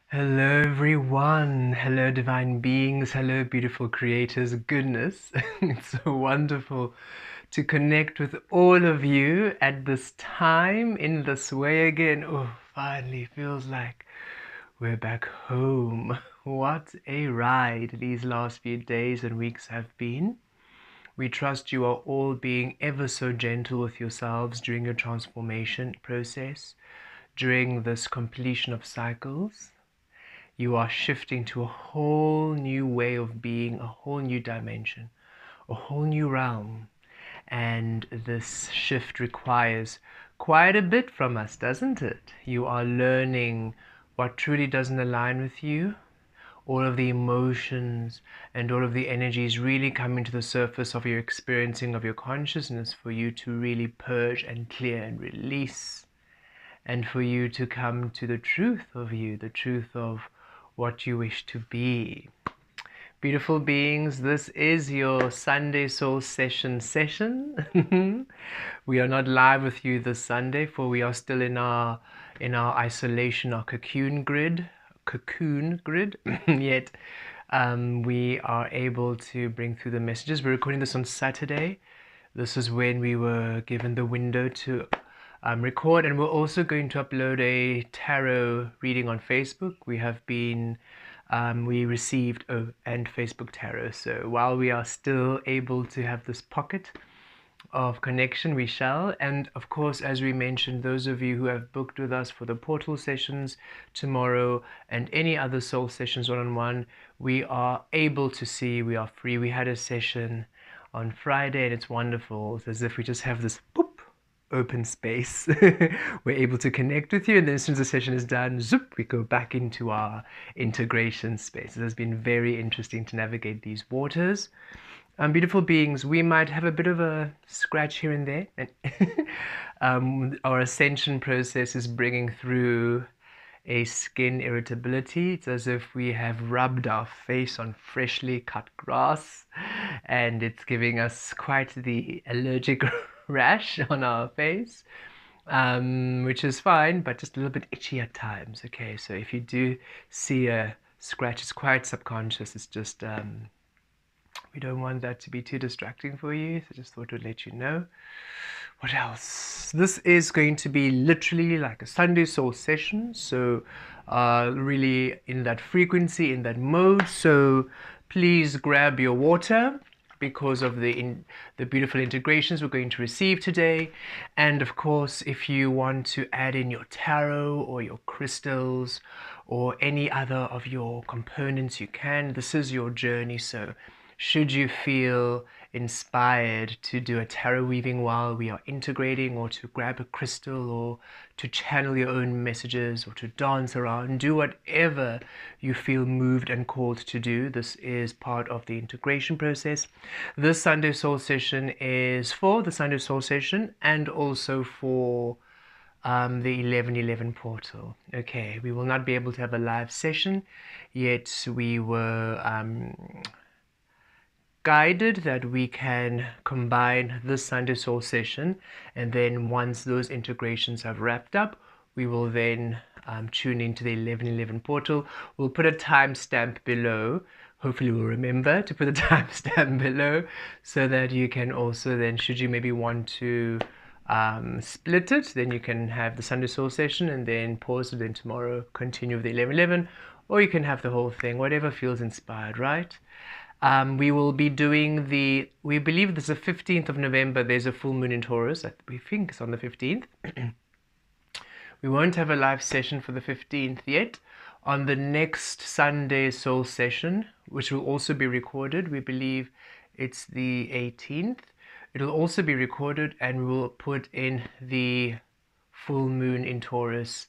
Hello, everyone. Hello, divine beings. Hello, beautiful creators. Goodness, it's so wonderful to connect with all of you at this time in this way again. Oh, finally feels like we're back home. What a ride these last few days and weeks have been. We trust you are all being ever so gentle with yourselves during your transformation process, during this completion of cycles. You are shifting to a whole new way of being, a whole new dimension, a whole new realm. And this shift requires quite a bit from us, doesn't it? You are learning what truly doesn't align with you. All of the emotions and all of the energies really coming to the surface of your experiencing of your consciousness for you to really purge and clear and release, and for you to come to the truth of you, the truth of what you wish to be. Beautiful beings, this is your Sunday Soul session. We are not live with you this Sunday, for we are still in our isolation, our cocoon grid. Yet we are able to bring through the messages. We're recording this on Saturday. This is when we were given the window to record, and we're also going to upload a tarot reading on Facebook. We received and Facebook tarot. So while we are still able to have this pocket of connection, we shall. And of course, as we mentioned, those of you who have booked with us for the portal sessions tomorrow and any other soul sessions one-on-one, we are able to see, we are free. We had a session on Friday and it's wonderful. It's as if we just have this boop, open space. We're able to connect with you, and then as soon as the session is done, zoop, we go back into our integration space. It has been very interesting to navigate these waters. Beautiful beings, we might have a bit of a scratch here and there. Our ascension process is bringing through a skin irritability. It's as if we have rubbed our face on freshly cut grass, and it's giving us quite the allergic rash on our face, which is fine, but just a little bit itchy at times. Okay, so if you do see a scratch, it's quite subconscious. It's just we don't want that to be too distracting for you, so just thought we'd let you know. What else? This is going to be literally like a Sunday Soul session, so really in that frequency, in that mode. So please grab your water because of the beautiful integrations we're going to receive today. And of course, if you want to add in your tarot or your crystals or any other of your components, you can. This is your journey, so should you feel inspired to do a tarot weaving while we are integrating, or to grab a crystal, or to channel your own messages, or to dance around, do whatever you feel moved and called to do. This is part of the integration process. This Sunday Soul session is for the Sunday Soul session and also for the 1111 portal. Okay, we will not be able to have a live session, yet we were guided that we can combine this Sunday Soul session, and then once those integrations have wrapped up, we will then tune into the 1111 portal. We'll put a timestamp below. Hopefully we'll remember to put a timestamp below, so that you can also then, should you maybe want to split it, then you can have the Sunday Soul session and then pause it, then tomorrow continue with the 1111, or you can have the whole thing, whatever feels inspired, right? We will be doing we believe this is the 15th of November, there's a full moon in Taurus. We think it's on the 15th. We won't have a live session for the 15th yet. On the next Sunday Soul session, which will also be recorded, we believe it's the 18th. It'll also be recorded, and we will put in the full moon in Taurus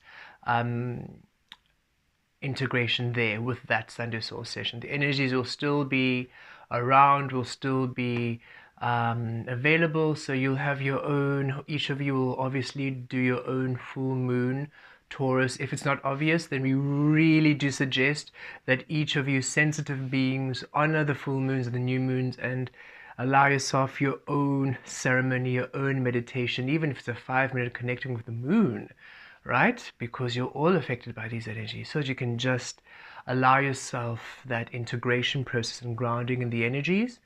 integration there with that Sunday Soul session. The energies will still be around, will still be available, so you'll have your own, each of you will obviously do your own full moon Taurus. If it's not obvious, then we really do suggest that each of you sensitive beings honor the full moons and the new moons, and allow yourself your own ceremony, your own meditation, even if it's a 5-minute connecting with the moon, right? Because you're all affected by these energies. So that you can just allow yourself that integration process and grounding in the energies.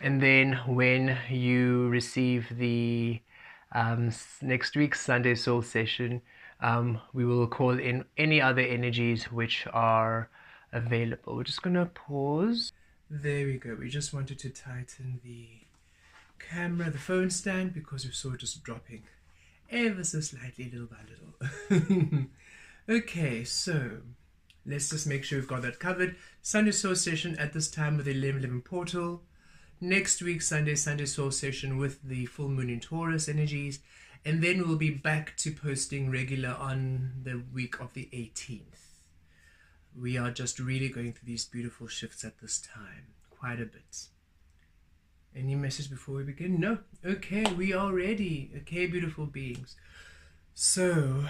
And then when you receive the next week's Sunday Soul session, we will call in any other energies which are available. We're just going to pause. There we go. We just wanted to tighten the camera, the phone stand, because we saw it just dropping ever so slightly, little by little. Okay, so let's just make sure we've got that covered. Sunday Soul session at this time with the 11:11 portal. Next week, Sunday Soul session with the full moon in Taurus energies. And then we'll be back to posting regular on the week of the 18th. We are just really going through these beautiful shifts at this time. Quite a bit. Any message before we begin? No? Okay, we are ready. Okay, beautiful beings. So,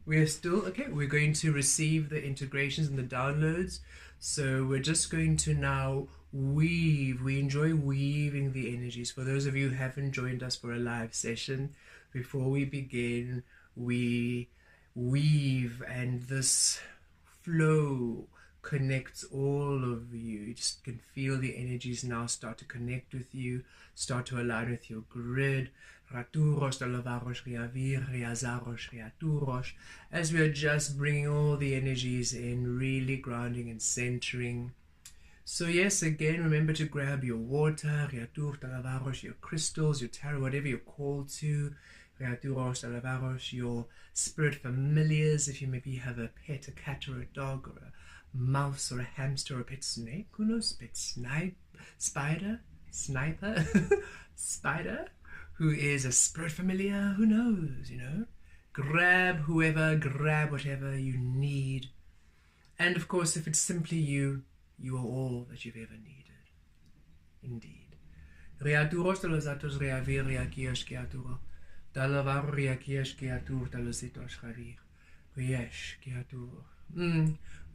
we're still, okay, we're going to receive the integrations and the downloads. So, we're just going to now weave. We enjoy weaving the energies. For those of you who haven't joined us for a live session, before we begin, we weave, and this flow connects all of you. You just can feel the energies now start to connect with you, start to align with your grid. As we are just bringing all the energies in, really grounding and centering. So yes, again, remember to grab your water, your crystals, your tarot, whatever you're called to, your spirit familiars, if you maybe have a pet, a cat or a dog or a mouse or a hamster or a pet snake, who knows, pet spider, spider, who is a spirit familiar, who knows, you know. Grab whoever, grab whatever you need. And of course, if it's simply you, you are all that you've ever needed. Indeed. We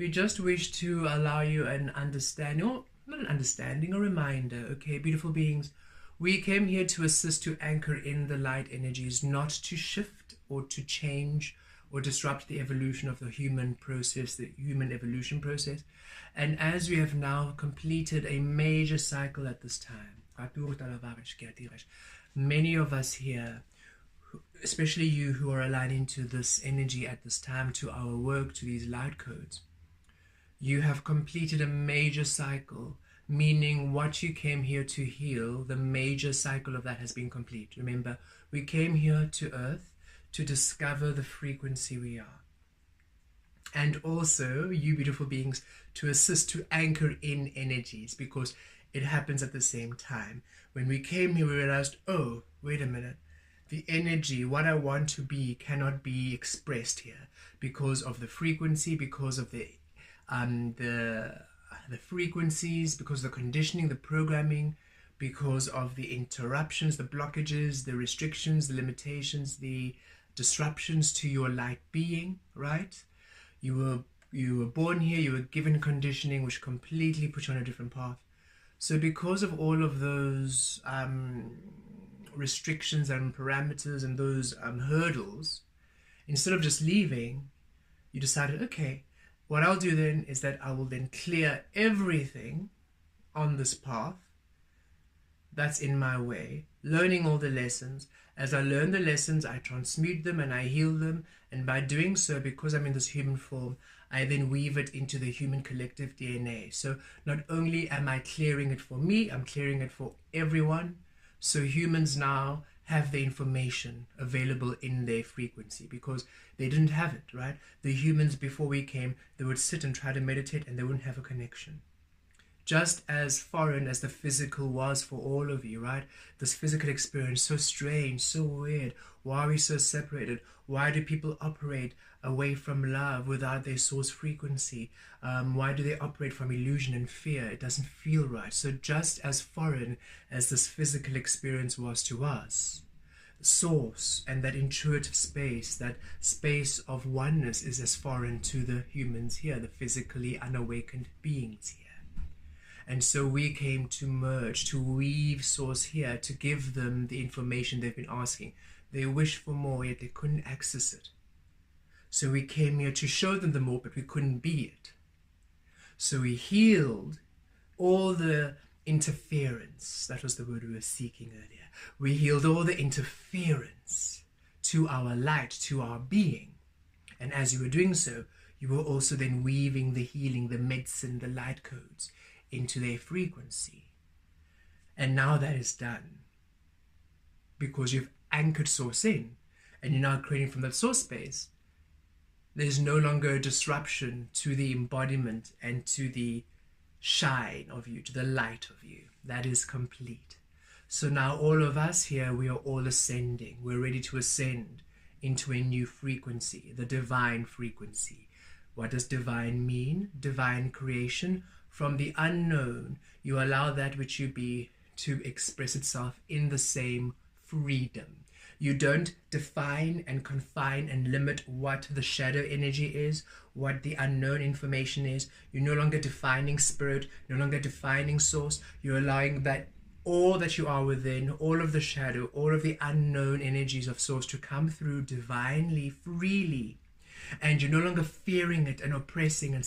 just wish to allow you an understanding, or not an understanding, a reminder, okay, beautiful beings. We came here to assist to anchor in the light energies, not to shift or to change or disrupt the evolution of the human process, the human evolution process. And as we have now completed a major cycle at this time, many of us here, especially you who are aligning to this energy at this time, to our work, to these light codes, you have completed a major cycle, meaning what you came here to heal, the major cycle of that has been complete. Remember, we came here to Earth to discover the frequency we are. And also, you beautiful beings, to assist to anchor in energies, because it happens at the same time. When we came here, we realized, oh, wait a minute. The energy, what I want to be, cannot be expressed here because of the frequency, because of the frequencies, because of the conditioning, the programming, because of the interruptions, the blockages, the restrictions, the limitations, the disruptions to your light being, right? You were born here, you were given conditioning which completely put you on a different path. So because of all of those restrictions and parameters and those hurdles, instead of just leaving, you decided, okay, what I'll do then is that I will then clear everything on this path that's in my way, learning all the lessons. As I learn the lessons, I transmute them and I heal them. And by doing so, because I'm in this human form, I then weave it into the human collective DNA. So not only am I clearing it for me, I'm clearing it for everyone. So humans now have the information available in their frequency because they didn't have it, right? The humans before we came, they would sit and try to meditate and they wouldn't have a connection. Just as foreign as the physical was for all of you, right? This physical experience, so strange, so weird. Why are we so separated? Why do people operate away from love without their source frequency? Why do they operate from illusion and fear? It doesn't feel right. So just as foreign as this physical experience was to us, source and that intuitive space, that space of oneness is as foreign to the humans here, the physically unawakened beings here. And so we came to merge, to weave source here, to give them the information they've been asking. They wish for more, yet they couldn't access it. So we came here to show them the more, but we couldn't be it. So we healed all the interference. That was the word we were seeking earlier. We healed all the interference to our light, to our being. And as you were doing so, you were also then weaving the healing, the medicine, the light codes into their frequency. And now that is done, because you've anchored source in, and you're now creating from that source space, there's no longer a disruption to the embodiment and to the shine of you, to the light of you. That is complete. So now all of us here, we are all ascending. We're ready to ascend into a new frequency, the divine frequency. What does divine mean? Divine creation. From the unknown, you allow that which you be to express itself in the same freedom. You don't define and confine and limit what the shadow energy is, what the unknown information is. You're no longer defining spirit, no longer defining source. You're allowing that all that you are within, all of the shadow, all of the unknown energies of source to come through divinely, freely. And you're no longer fearing it and oppressing and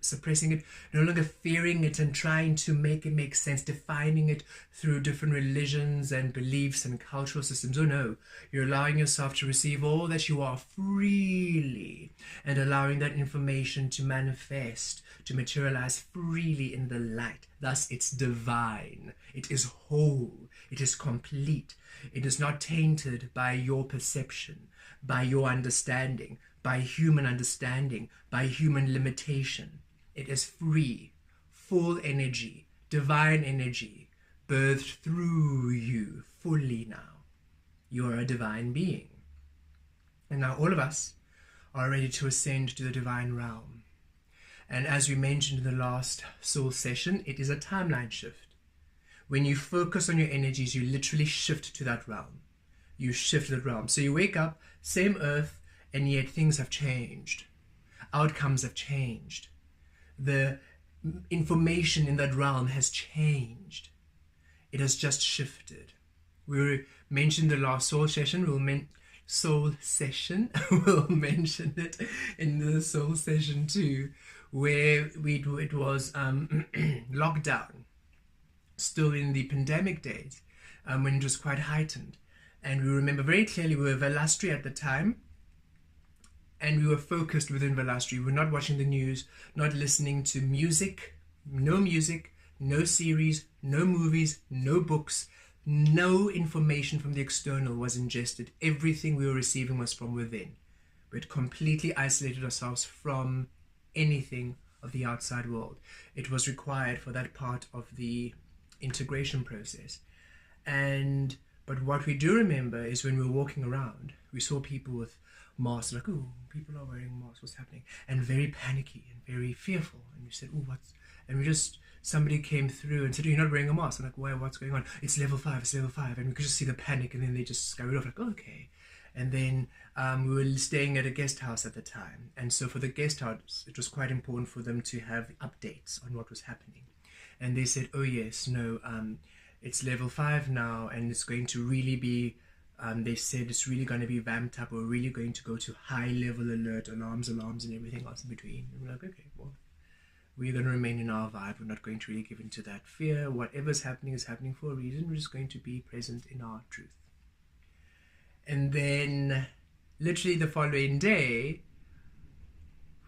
suppressing it, no longer fearing it and trying to make it make sense, defining it through different religions and beliefs and cultural systems. Oh no, you're allowing yourself to receive all that you are freely and allowing that information to manifest, to materialize freely in the light. Thus, it's divine, it is whole, it is complete, it is not tainted by your perception, by your understanding, by human understanding, by human limitation. It is free, full energy, divine energy, birthed through you fully now. You are a divine being. And now all of us are ready to ascend to the divine realm. And as we mentioned in the last soul session, it is a timeline shift. When you focus on your energies, you literally shift to that realm. You shift to that realm. So you wake up, same earth, and yet things have changed. Outcomes have changed. The information in that realm has changed. It has just shifted. We mentioned the last soul session. We'll mention it in the soul session too, where it was lockdown, still in the pandemic days, when it was quite heightened. And we remember very clearly we were Velastri at the time. And we were focused within Velastri. We were not watching the news, not listening to music, no series, no movies, no books, no information from the external was ingested. Everything we were receiving was from within. We had completely isolated ourselves from anything of the outside world. It was required for that part of the integration process. But what we do remember is when we were walking around, we saw people with masks, like, oh, people are wearing masks, what's happening? And very panicky and very fearful. And we said, oh, what's... And somebody came through and said, oh, you're not wearing a mask. I'm like, why, what's going on? It's level 5, it's level 5. And we could just see the panic, and then they just scurried off, like, oh, okay. And then we were staying at a guest house at the time. And so for the guest house, it was quite important for them to have updates on what was happening. And they said, oh, yes, no, it's level 5 now, and it's going to really be... they said it's really going to be vamped up. We're really going to go to high level alert, alarms, and everything else in between. And we're like, okay, well, we're going to remain in our vibe. We're not going to really give into that fear. Whatever's happening is happening for a reason. We're just going to be present in our truth. And then literally the following day,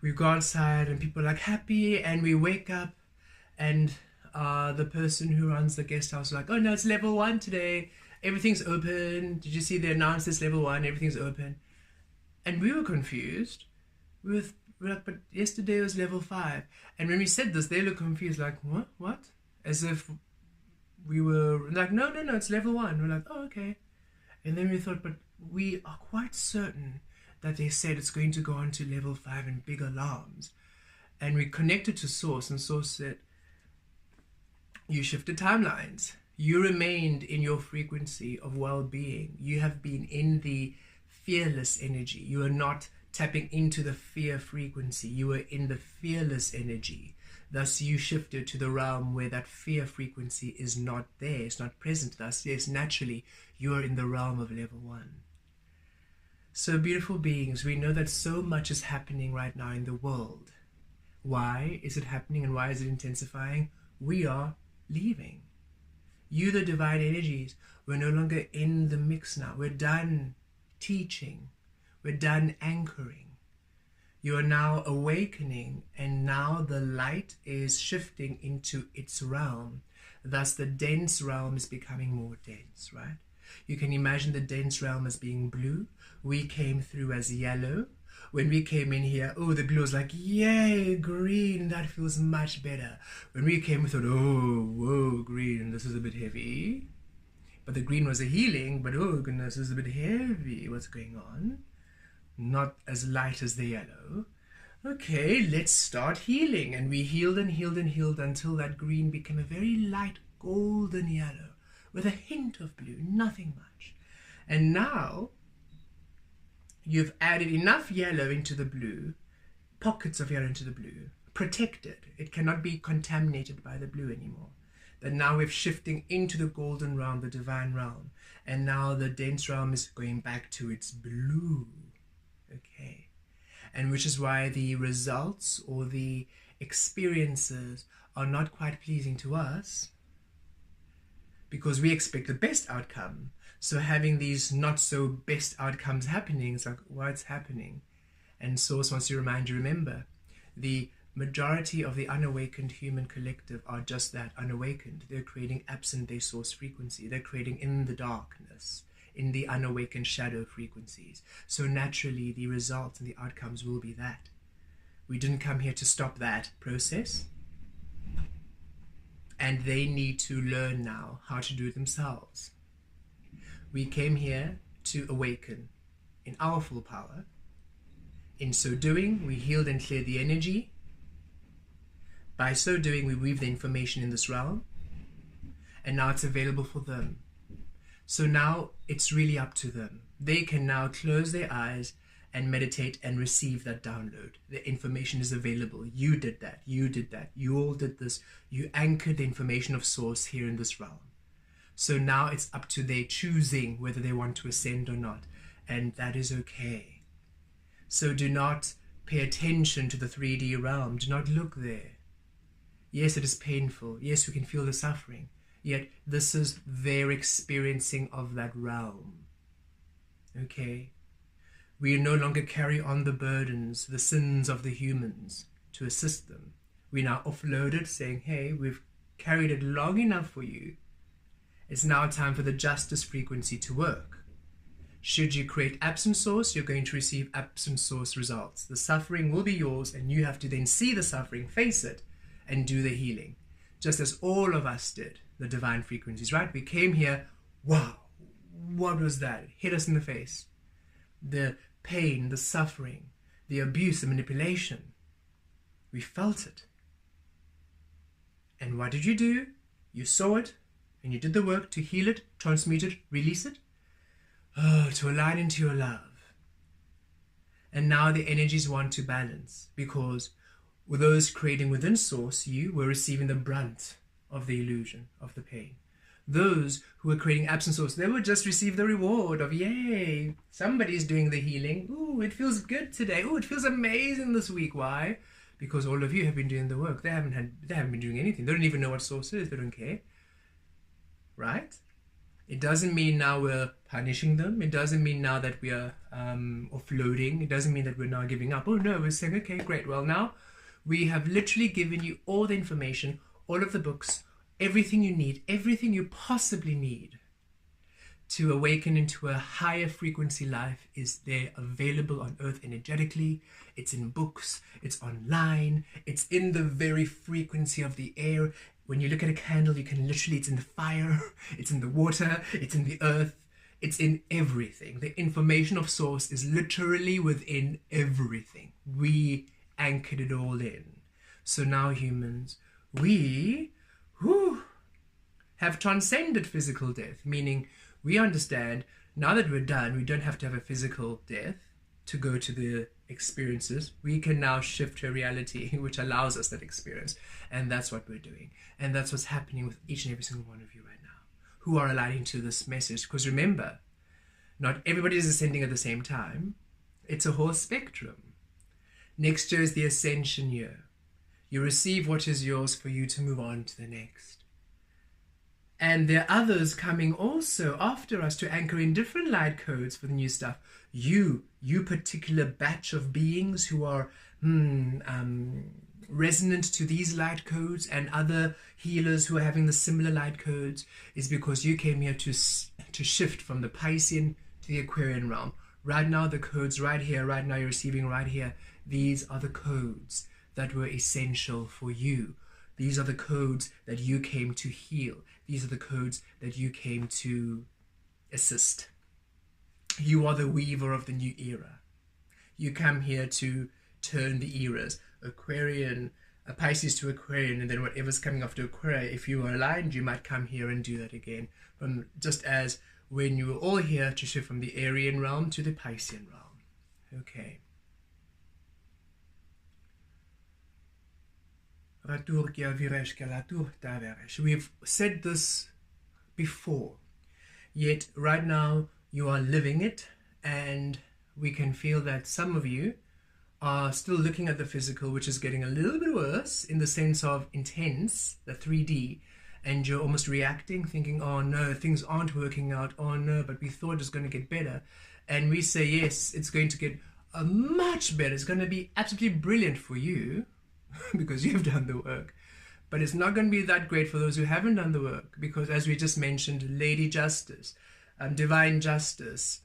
we go outside and people are like happy, and we wake up and the person who runs the guest house is like, oh no, it's level 1 today. Everything's open. Did you see they announced this level 1? Everything's open. And we were confused. We're like, but yesterday was level 5. And when we said this, they looked confused, like, what? What? As if we were like, no, it's level 1. We're like, oh, okay. And then we thought, but we are quite certain that they said it's going to go on to level 5 and big alarms. And we connected to Source, and Source said, you shifted timelines. You remained in your frequency of well-being. You have been in the fearless energy. You are not tapping into the fear frequency. You are in the fearless energy. Thus, you shifted to the realm where that fear frequency is not there. It's not present. Thus, yes, naturally, you are in the realm of level 1. So beautiful beings, we know that so much is happening right now in the world. Why is it happening and why is it intensifying? We are leaving. You, the divine energies, we're no longer in the mix now. We're done teaching. We're done anchoring. You are now awakening, and now the light is shifting into its realm. Thus, the dense realm is becoming more dense, right? You can imagine the dense realm as being blue. We came through as yellow. When we came in here, oh, the glow was like, yay, green, that feels much better. When we came, we thought, oh, whoa, green, this is a bit heavy. But the green was a healing, but oh goodness, this is a bit heavy. What's going on? Not as light as the yellow. Okay, let's start healing. And we healed and healed and healed until that green became a very light golden yellow with a hint of blue, nothing much. And now you've added enough yellow into the blue, pockets of yellow into the blue, protected. It cannot be contaminated by the blue anymore. That now we're shifting into the golden realm, the divine realm. And now the dense realm is going back to its blue. Okay. And which is why the results or the experiences are not quite pleasing to us, because we expect the best outcome. So having these not so best outcomes happening, it's like, what's happening? And Source wants to remind you, remember, the majority of the unawakened human collective are just that, unawakened. They're creating absent their source frequency. They're creating in the darkness, in the unawakened shadow frequencies. So naturally, the results and the outcomes will be that. We didn't come here to stop that process. And they need to learn now how to do it themselves. We came here to awaken in our full power. In so doing, we healed and cleared the energy. By so doing, we weave the information in this realm. And now it's available for them. So now it's really up to them. They can now close their eyes and meditate and receive that download. The information is available. You did that. You did that. You all did this. You anchored the information of Source here in this realm. So now it's up to their choosing whether they want to ascend or not. And that is okay. So do not pay attention to the 3D realm. Do not look there. Yes, it is painful. Yes, we can feel the suffering. Yet this is their experiencing of that realm. Okay? We no longer carry on the burdens, the sins of the humans to assist them. We now offload it, saying, hey, we've carried it long enough for you. It's now time for the justice frequency to work. Should you create absent source, you're going to receive absent source results. The suffering will be yours, and you have to then see the suffering, face it, and do the healing. Just as all of us did, the divine frequencies, right? We came here, wow, what was that? It hit us in the face. The pain, the suffering, the abuse, the manipulation. We felt it. And what did you do? You saw it, and you did the work to heal it, transmute it, release it. Oh, to align into your love. And now the energies want to balance, because with those creating within Source, you were receiving the brunt of the illusion, of the pain. Those who were creating absent source, they would just receive the reward of, yay, somebody's doing the healing. Ooh, it feels good today. Ooh, it feels amazing this week. Why? Because all of you have been doing the work. They haven't been doing anything. They don't even know what source is. They don't care. Right? It doesn't mean now we're punishing them. It doesn't mean now that we are offloading. It doesn't mean that we're now giving up. Oh no, we're saying, okay, great. Well, now we have literally given you all the information, all of the books, everything you need, everything you possibly need to awaken into a higher frequency life is there, available on earth energetically. It's in books, it's online, it's in the very frequency of the air. When you look at a candle, you can literally, it's in the fire, it's in the water, it's in the earth, it's in everything. The information of Source is literally within everything. We anchored it all in. So now humans, we have transcended physical death, meaning we understand now that we're done, we don't have to have a physical death to go to the experiences. We can now shift to a reality which allows us that experience. And that's what we're doing. And that's what's happening with each and every single one of you right now who are aligning to this message. Because remember, Not everybody is ascending at the same time. It's a whole spectrum. Next year is the ascension year. You receive what is yours for you to move on to the next. And there are others coming also after us to anchor in different light codes for the new stuff. You particular batch of beings who are resonant to these light codes, and other healers who are having the similar light codes, is because you came here to shift from the Piscean to the Aquarian realm. Right now, the codes right here, right now you're receiving right here, these are the codes that were essential for you. These are the codes that you came to heal. These are the codes that you came to assist. You are the weaver of the new era. You come here to turn the eras. Aquarian, Pisces to Aquarian, and then whatever's coming after Aquarian, if you are aligned, you might come here and do that again. Just as when you were all here to shift from the Aryan realm to the Piscean realm. Okay. We've said this before, yet right now you are living it, and we can feel that some of you are still looking at the physical, which is getting a little bit worse in the sense of intense, the 3D, and you're almost reacting, thinking, oh no, things aren't working out, oh no, but we thought it was going to get better. And we say, yes, it's going to get much better. It's going to be absolutely brilliant for you because you've done the work. But it's not going to be that great for those who haven't done the work, because as we just mentioned, Lady Justice, Divine Justice,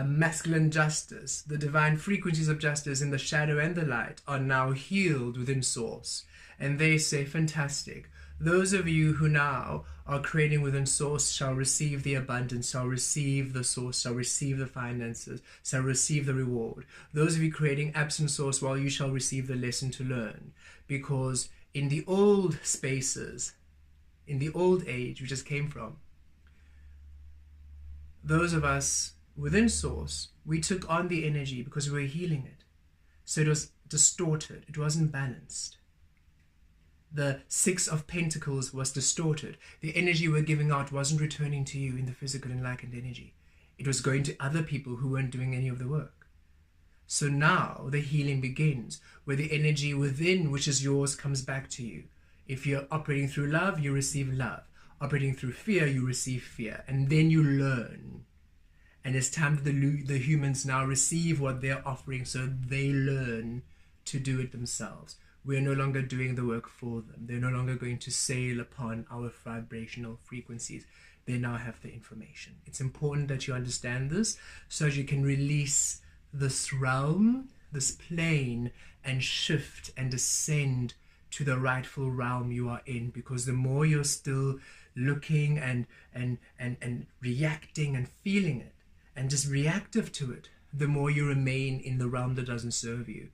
masculine justice, the divine frequencies of justice in the shadow and the light are now healed within Source. And they say, fantastic. Those of you who now are creating within Source shall receive the abundance, shall receive the Source, shall receive the finances, shall receive the reward. Those of you creating absent Source, well, you shall receive the lesson to learn. Because in the old spaces, in the old age we just came from, those of us within Source, we took on the energy because we were healing it. So it was distorted. It wasn't balanced. The Six of Pentacles was distorted. The energy we're giving out wasn't returning to you in the physical enlightened energy. It was going to other people who weren't doing any of the work. So now the healing begins, where the energy within, which is yours, comes back to you. If you're operating through love, you receive love. Operating through fear, you receive fear. And then you learn. And it's time that the humans now receive what they're offering, so they learn to do it themselves. We're no longer doing the work for them. They're no longer going to sail upon our vibrational frequencies. They now have the information. It's important that you understand this so that you can release this realm, this plane, and shift and ascend to the rightful realm you are in. Because the more you're still looking and reacting and feeling it, and just reactive to it, the more you remain in the realm that doesn't serve you,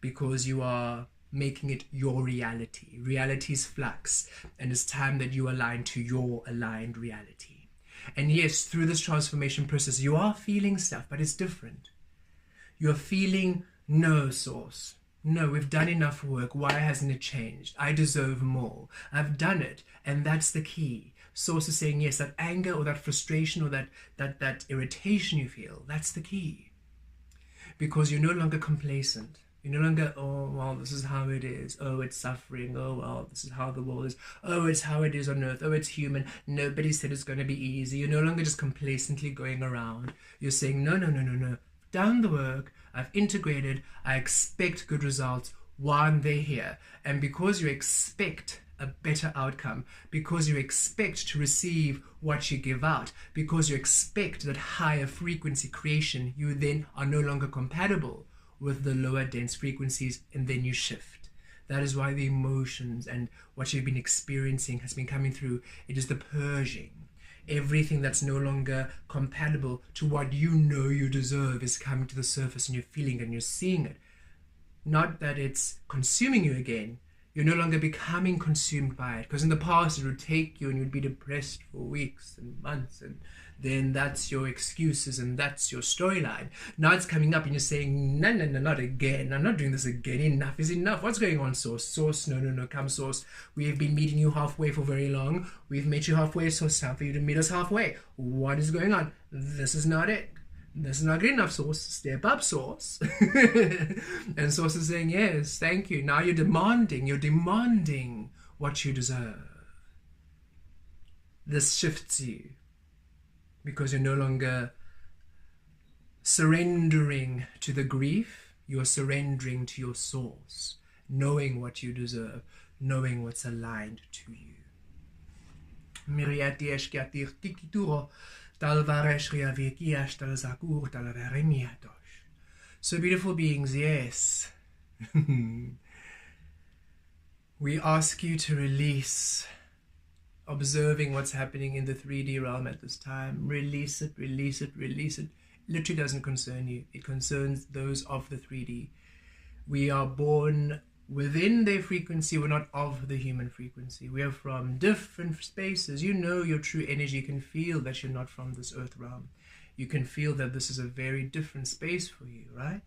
because you are making it your reality. Reality is flux, and it's time that you align to your aligned reality. And yes, through this transformation process, you are feeling stuff, but it's different. You're feeling, no, Source. No, we've done enough work. Why hasn't it changed? I deserve more. I've done it, and that's the key. Source is saying, yes, that anger or that frustration or that irritation you feel, that's the key. Because you're no longer complacent. You're no longer, oh, well, this is how it is. Oh, it's suffering. Oh, well, this is how the world is. Oh, it's how it is on earth. Oh, it's human. Nobody said it's going to be easy. You're no longer just complacently going around. You're saying, no, no, no, no, no. Done the work. I've integrated. I expect good results while they're here. And because you expect a better outcome, because you expect to receive what you give out, because you expect that higher frequency creation, you then are no longer compatible with the lower dense frequencies, and then you shift. That is why the emotions and what you've been experiencing has been coming through. It is the purging. Everything that's no longer compatible to what you know you deserve is coming to the surface, and you're feeling it and you're seeing it. Not that it's consuming you again. You're no longer becoming consumed by it, because in the past it would take you and you'd be depressed for weeks and months and then that's your excuses and that's your storyline. Now it's coming up and you're saying, no, no, no, not again. I'm not doing this again. Enough is enough. What's going on, Source? Source, no, no, no, come, Source. We have been meeting you halfway for very long. We've met you halfway, so it's time for you to meet us halfway. What is going on? This is not it. This is not good enough, Source. Step up, Source. And Source is saying, yes, thank you. Now you're demanding what you deserve. This shifts you because you're no longer surrendering to the grief. You're surrendering to your source, knowing what you deserve, knowing what's aligned to you. So beautiful beings, yes. We ask you to release observing what's happening in the 3D realm at this time. Release it, release it, release it. Literally doesn't concern you. It concerns those of the 3D. We are born within their frequency. We're not of the human frequency. We are from different spaces. You know your true energy. You can feel that you're not from this earth realm. You can feel that this is a very different space for you, right?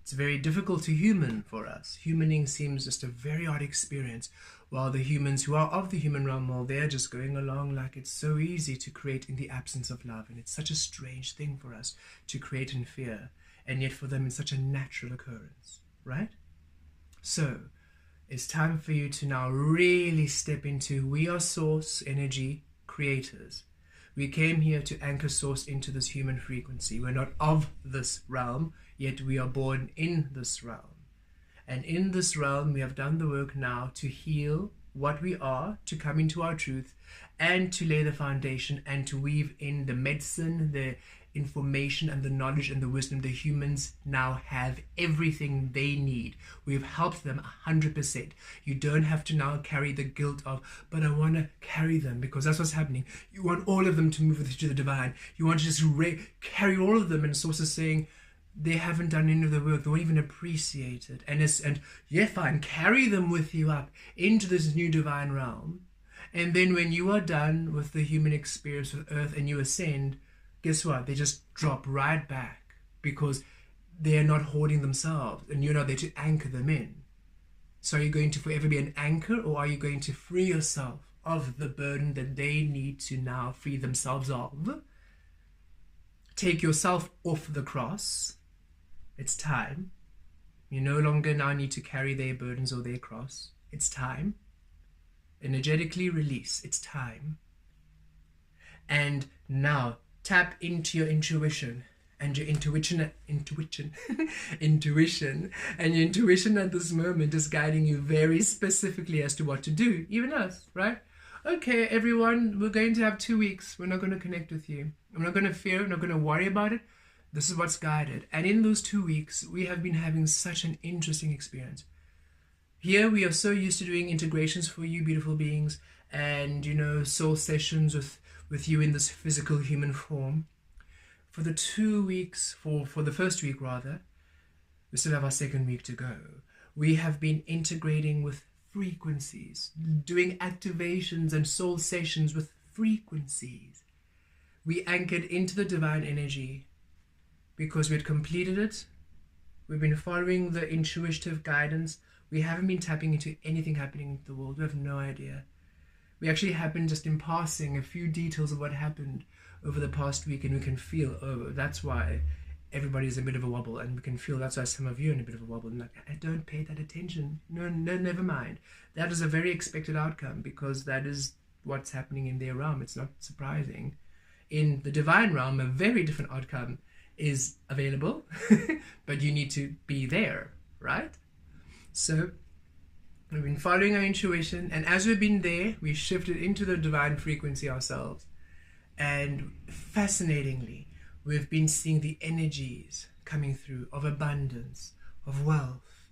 It's very difficult to human for us. Humaning seems just a very odd experience, while the humans who are of the human realm, well, they're just going along like it's so easy to create in the absence of love. And it's such a strange thing for us to create in fear. And yet for them, it's such a natural occurrence, right? So it's time for you to now really step into, we are source energy creators. We came here to anchor source into this human frequency. We're not of this realm, yet we are born in this realm. And in this realm, we have done the work now to heal what we are, to come into our truth, and to lay the foundation and to weave in the medicine, the information and the knowledge and the wisdom. The humans now have everything they need. We've helped them 100%. You don't have to now carry the guilt of, but I want to carry them, because that's what's happening. You want all of them to move with you to the divine. You want to just carry all of them, and Source is saying, they haven't done any of the work. They won't even appreciate it. And yeah, fine, carry them with you up into this new divine realm. And then when you are done with the human experience of Earth and you ascend, guess what? They just drop right back, because they're not hoarding themselves and you're not there to anchor them in. So are you going to forever be an anchor, or are you going to free yourself of the burden that they need to now free themselves of? Take yourself off the cross. It's time. You no longer now need to carry their burdens or their cross. It's time. Energetically release. It's time. And now tap into your intuition. And your intuition and your intuition at this moment is guiding you very specifically as to what to do. Even us, right? Okay, everyone, we're going to have 2 weeks. We're not going to connect with you. I'm not going to fear. I'm not going to worry about it. This is what's guided. And in those 2 weeks, we have been having such an interesting experience. Here, we are so used to doing integrations for you, beautiful beings, and, you know, soul sessions with you in this physical human form. For the 2 weeks, for the first week rather, we still have our second week to go. We have been integrating with frequencies, doing activations and soul sessions with frequencies. We anchored into the divine energy because we had completed it. We've been following the intuitive guidance. We haven't been tapping into anything happening in the world. We have no idea. We actually happened just in passing a few details of what happened over the past week, and we can feel, oh, that's why everybody's a bit of a wobble, and we can feel that's why some of you are in a bit of a wobble. And like, I don't pay that attention. No, never mind. That is a very expected outcome, because that is what's happening in their realm. It's not surprising. In the divine realm, a very different outcome is available, but you need to be there, right? So we've been following our intuition, and as we've been there, we shifted into the divine frequency ourselves. And fascinatingly, we've been seeing the energies coming through of abundance, of wealth.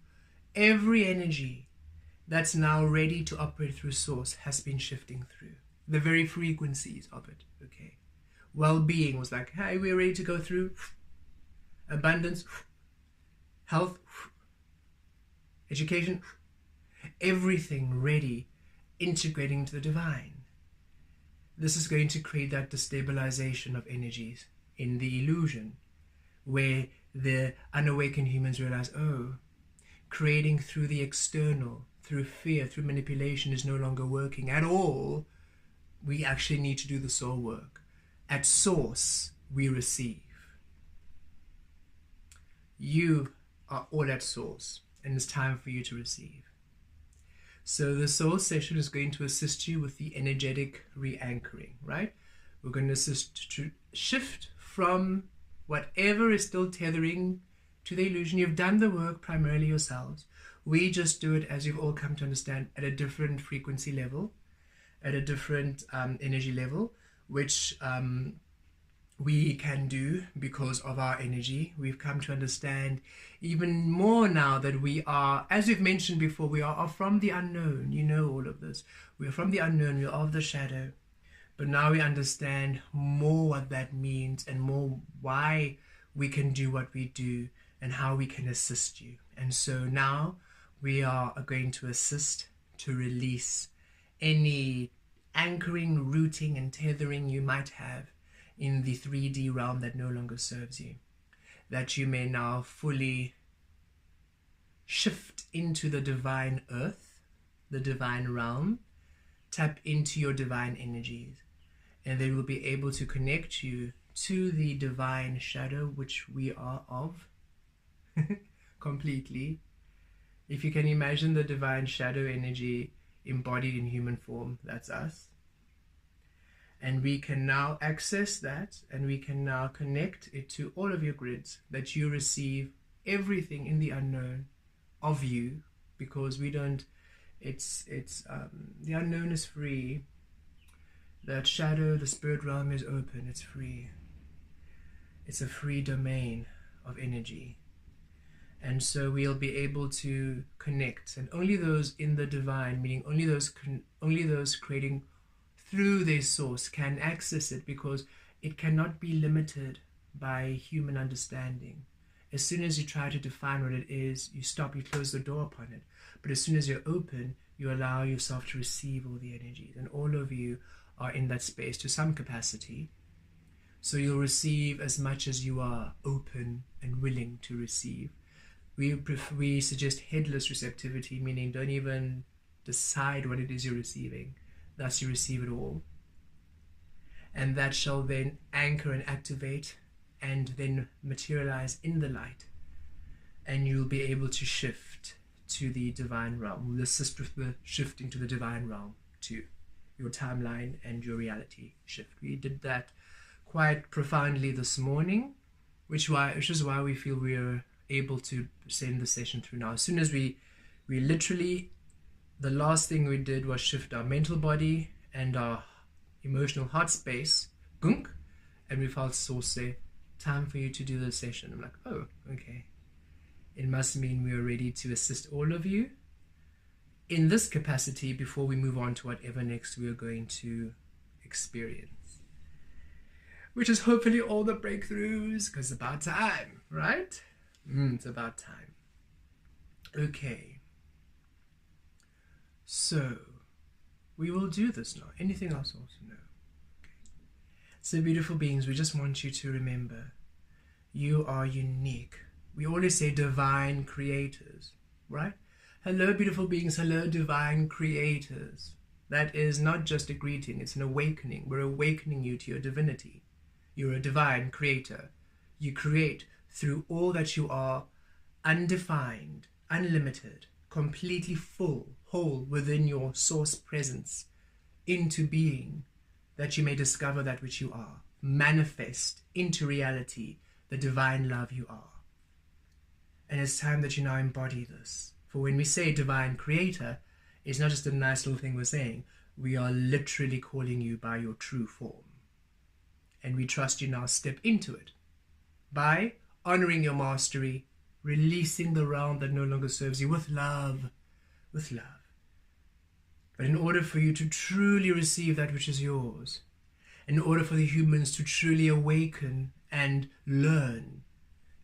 Every energy that's now ready to operate through Source has been shifting through. The very frequencies of it, okay? Well-being was like, hey, we're ready to go through. Abundance, health, education, everything ready, integrating into the divine. this is going to create that destabilization of energies in the illusion, where the unawakened humans realize, oh, creating through the external, through fear, through manipulation is no longer working at all. We actually need to do the soul work. At source, we receive. You are all at source, and it's time for you to receive. So the soul session is going to assist you with the energetic re-anchoring, right? We're going to assist to shift from whatever is still tethering to the illusion. You've done the work primarily yourselves. We just do it, as you've all come to understand, at a different frequency level, at a different energy level, which we can do because of our energy. We've come to understand even more now that we are, as we've mentioned before, we are from the unknown. You know all of this. We are from the unknown, we are of the shadow. But now we understand more what that means, and more why we can do what we do and how we can assist you. And so now we are going to assist to release any anchoring, rooting, and tethering you might have in the 3D realm that no longer serves you, that you may now fully shift into the divine earth, the divine realm, tap into your divine energies, and they will be able to connect you to the divine shadow, which we are of completely. If you can imagine the divine shadow energy embodied in human form, that's us. And we can now access that, and we can now connect it to all of your grids, that you receive everything in the unknown of you, because we don't, the unknown is free. That shadow, the spirit realm is open, it's free. It's a free domain of energy. And so we'll be able to connect, and only those in the divine, meaning only those creating through their source, can access it, because it cannot be limited by human understanding. As soon as you try to define what it is, you stop, you close the door upon it. But as soon as you're open, you allow yourself to receive all the energies, and all of you are in that space to some capacity. So you'll receive as much as you are open and willing to receive. We suggest headless receptivity, meaning don't even decide what it is you're receiving. Thus you receive it all. And that shall then anchor and activate and then materialize in the light. And you'll be able to shift to the divine realm. We'll assist with the shifting to the divine realm too. Your timeline and your reality shift. We did that quite profoundly this morning, which is why we feel we are able to send the session through now. As soon as we literally, the last thing we did was shift our mental body and our emotional heart space, gunk, and we felt source say, time for you to do the session. I'm like, oh, okay. It must mean we are ready to assist all of you in this capacity before we move on to whatever next we are going to experience. Which is hopefully all the breakthroughs, because it's about time, right? It's about time. Okay. So, we will do this now. Anything else also? No. Okay. So, beautiful beings, we just want you to remember, you are unique. We always say divine creators, right? Hello, beautiful beings. Hello, divine creators. That is not just a greeting, it's an awakening. We're awakening you to your divinity. You're a divine creator. You create through all that you are, undefined, unlimited, completely full, whole within your source presence, into being, that you may discover that which you are, manifest into reality the divine love you are. And it's time that you now embody this. For when we say divine creator, it's not just a nice little thing we're saying. We are literally calling you by your true form. And we trust you now step into it by honoring your mastery, releasing the realm that no longer serves you with love, with love. But in order for you to truly receive that which is yours, in order for the humans to truly awaken and learn,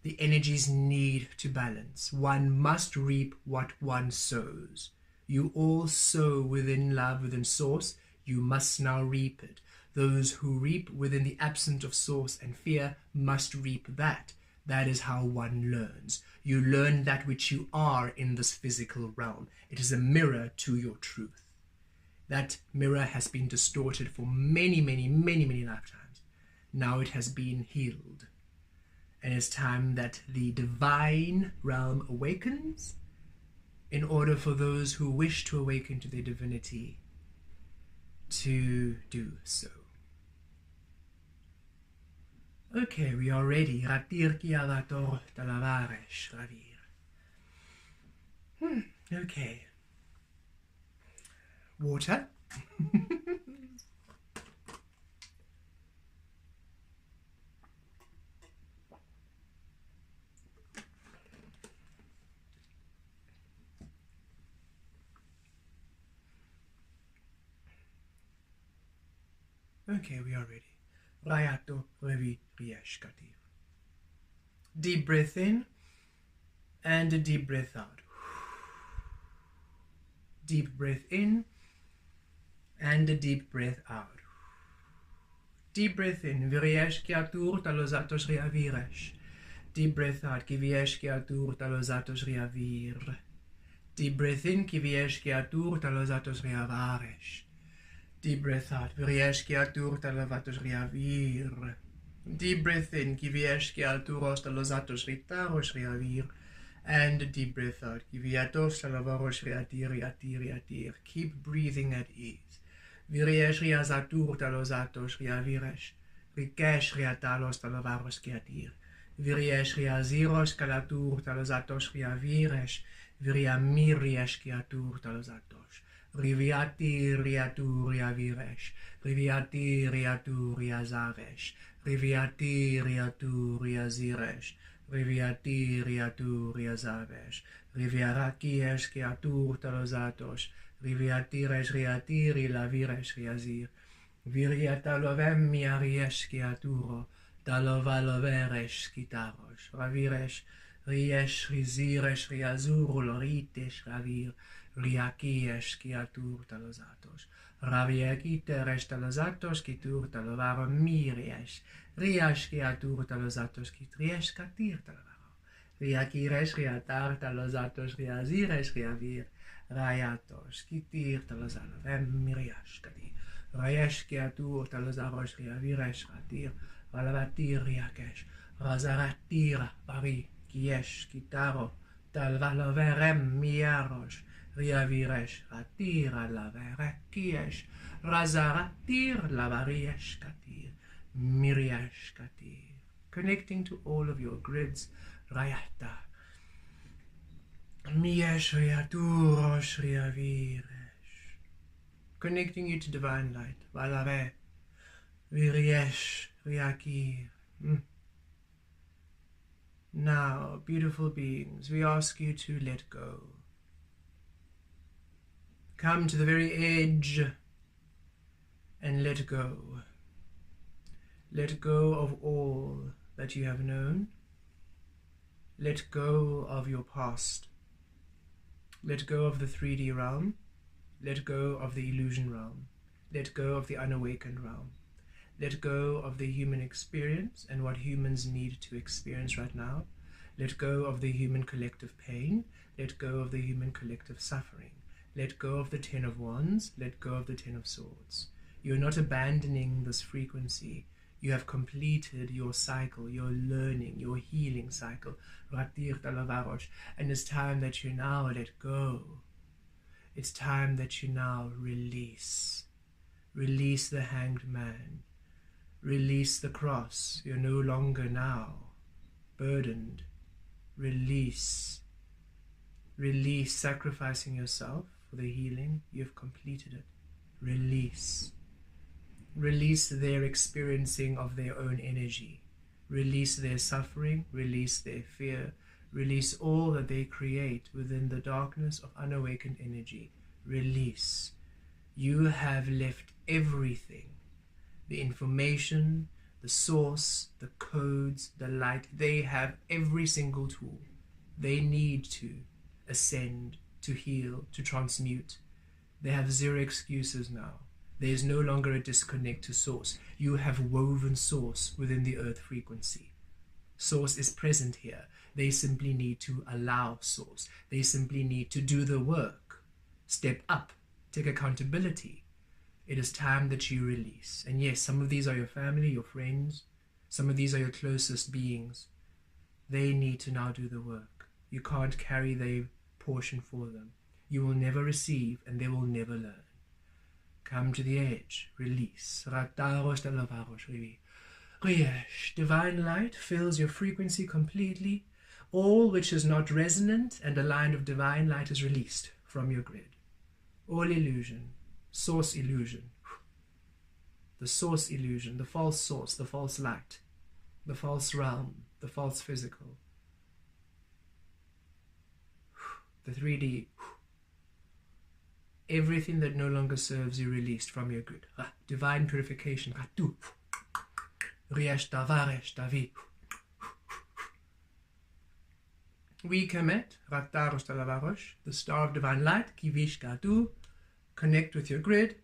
the energies need to balance. One must reap what one sows. You all sow within love, within source. You must now reap it. Those who reap within the absence of source and fear must reap that. That is how one learns. You learn that which you are in this physical realm. It is a mirror to your truth. That mirror has been distorted for many, many, many, many lifetimes. Now it has been healed. And it's time that the divine realm awakens in order for those who wish to awaken to their divinity to do so. Okay, we are ready. Okay. Water. Okay, we are ready. Rayato revi rieshkati. Deep breath in and a deep breath out. Deep breath in and a deep breath out. Deep breath in. Viriesh kiatur talozatos riaviresh. Deep breath out. Kiviesh kiatur talozatos riavir. Deep breath in. Kiviesh kiatur talozatos riavaresh. Deep breath out. Viriesh kiatur talozatos riavir. Deep breath in. Kiviesh kiaturos talozatos ritaros riavir. And deep breath out. Kiviatos talavaros riatir riatir riatir. Keep breathing at ease. Viriesh riazatur talozatos riaviresh. Rikesh riatalos talavaros kiatir. Viriesh riaziros kalatur talozatos riaviresh. Viriamir riesh kiatur talozatos. Riviati riatu riaviresh. Riviati riatu riazaresh. Riviati riatu riaziresh. Riviati riatu riazaresh. Riviaraki eskiatur talozatos. Riviatires riatiri lavires riazir. Viriatalovem miariesh kiaturo. Dalovaloveresh kitaros. Ravires riesh rizires riazur lorites ravir. Riakiesh kiatur talozatos. Raviekiteres talozatos kitur talovaro miriesh. Riash kiatur talozatos kitriesh katir talovaro. Riakires riatar talozatos riazires riavir. Rayatos kitir talozalovem miriash katir. Rayesh kiatur talozaros riaviresh katir. Valavatir riakesh. Razaratira bari kiesh kitaro. Talvaloverem miarosh. Riaviresh ratira lavere kiesh. Razaratir lavariesh katir. Miriash katir. Connecting to all of your grids. Rayata. Miesh riaturosh riaviresh. Connecting you to divine light. Valave. Viriesh riakir. Now, beautiful beings, we ask you to let go. Come to the very edge and let go. Let go of all that you have known. Let go of your past. Let go of the 3D realm. Let go of the illusion realm. Let go of the unawakened realm. Let go of the human experience and what humans need to experience right now. Let go of the human collective pain. Let go of the human collective suffering. Let go of the 10 of Wands. Let go of the 10 of Swords. You are not abandoning this frequency. You have completed your cycle, your learning, your healing cycle. And it's time that you now let go. It's time that you now release. Release the hanged man. Release the cross. You're no longer now burdened. Release. Release, sacrificing yourself for the healing. You've completed it. Release. Release their experiencing of their own energy. Release their suffering. Release their fear. Release all that they create within the darkness of unawakened energy. Release. You have left everything. The information, the source, the codes, the light. They have every single tool. They need to ascend, to heal, to transmute. They have zero excuses now. There's no longer a disconnect to source. You have woven source within the earth frequency. Source is present here. They simply need to allow source. They simply need to do the work. Step up. Take accountability. It is time that you release. And yes, some of these are your family, your friends. Some of these are your closest beings. They need to now do the work. You can't carry their portion for them. You will never receive and they will never learn. Come to the edge. Release. Divine light fills your frequency completely. All which is not resonant and aligned with divine light is released from your grid. All illusion, source illusion, the source illusion, the false source, the false light, the false realm, the false physical, the 3D, everything that no longer serves you released from your grid. Divine purification. We Kemet, the star of divine light, connect with your grid,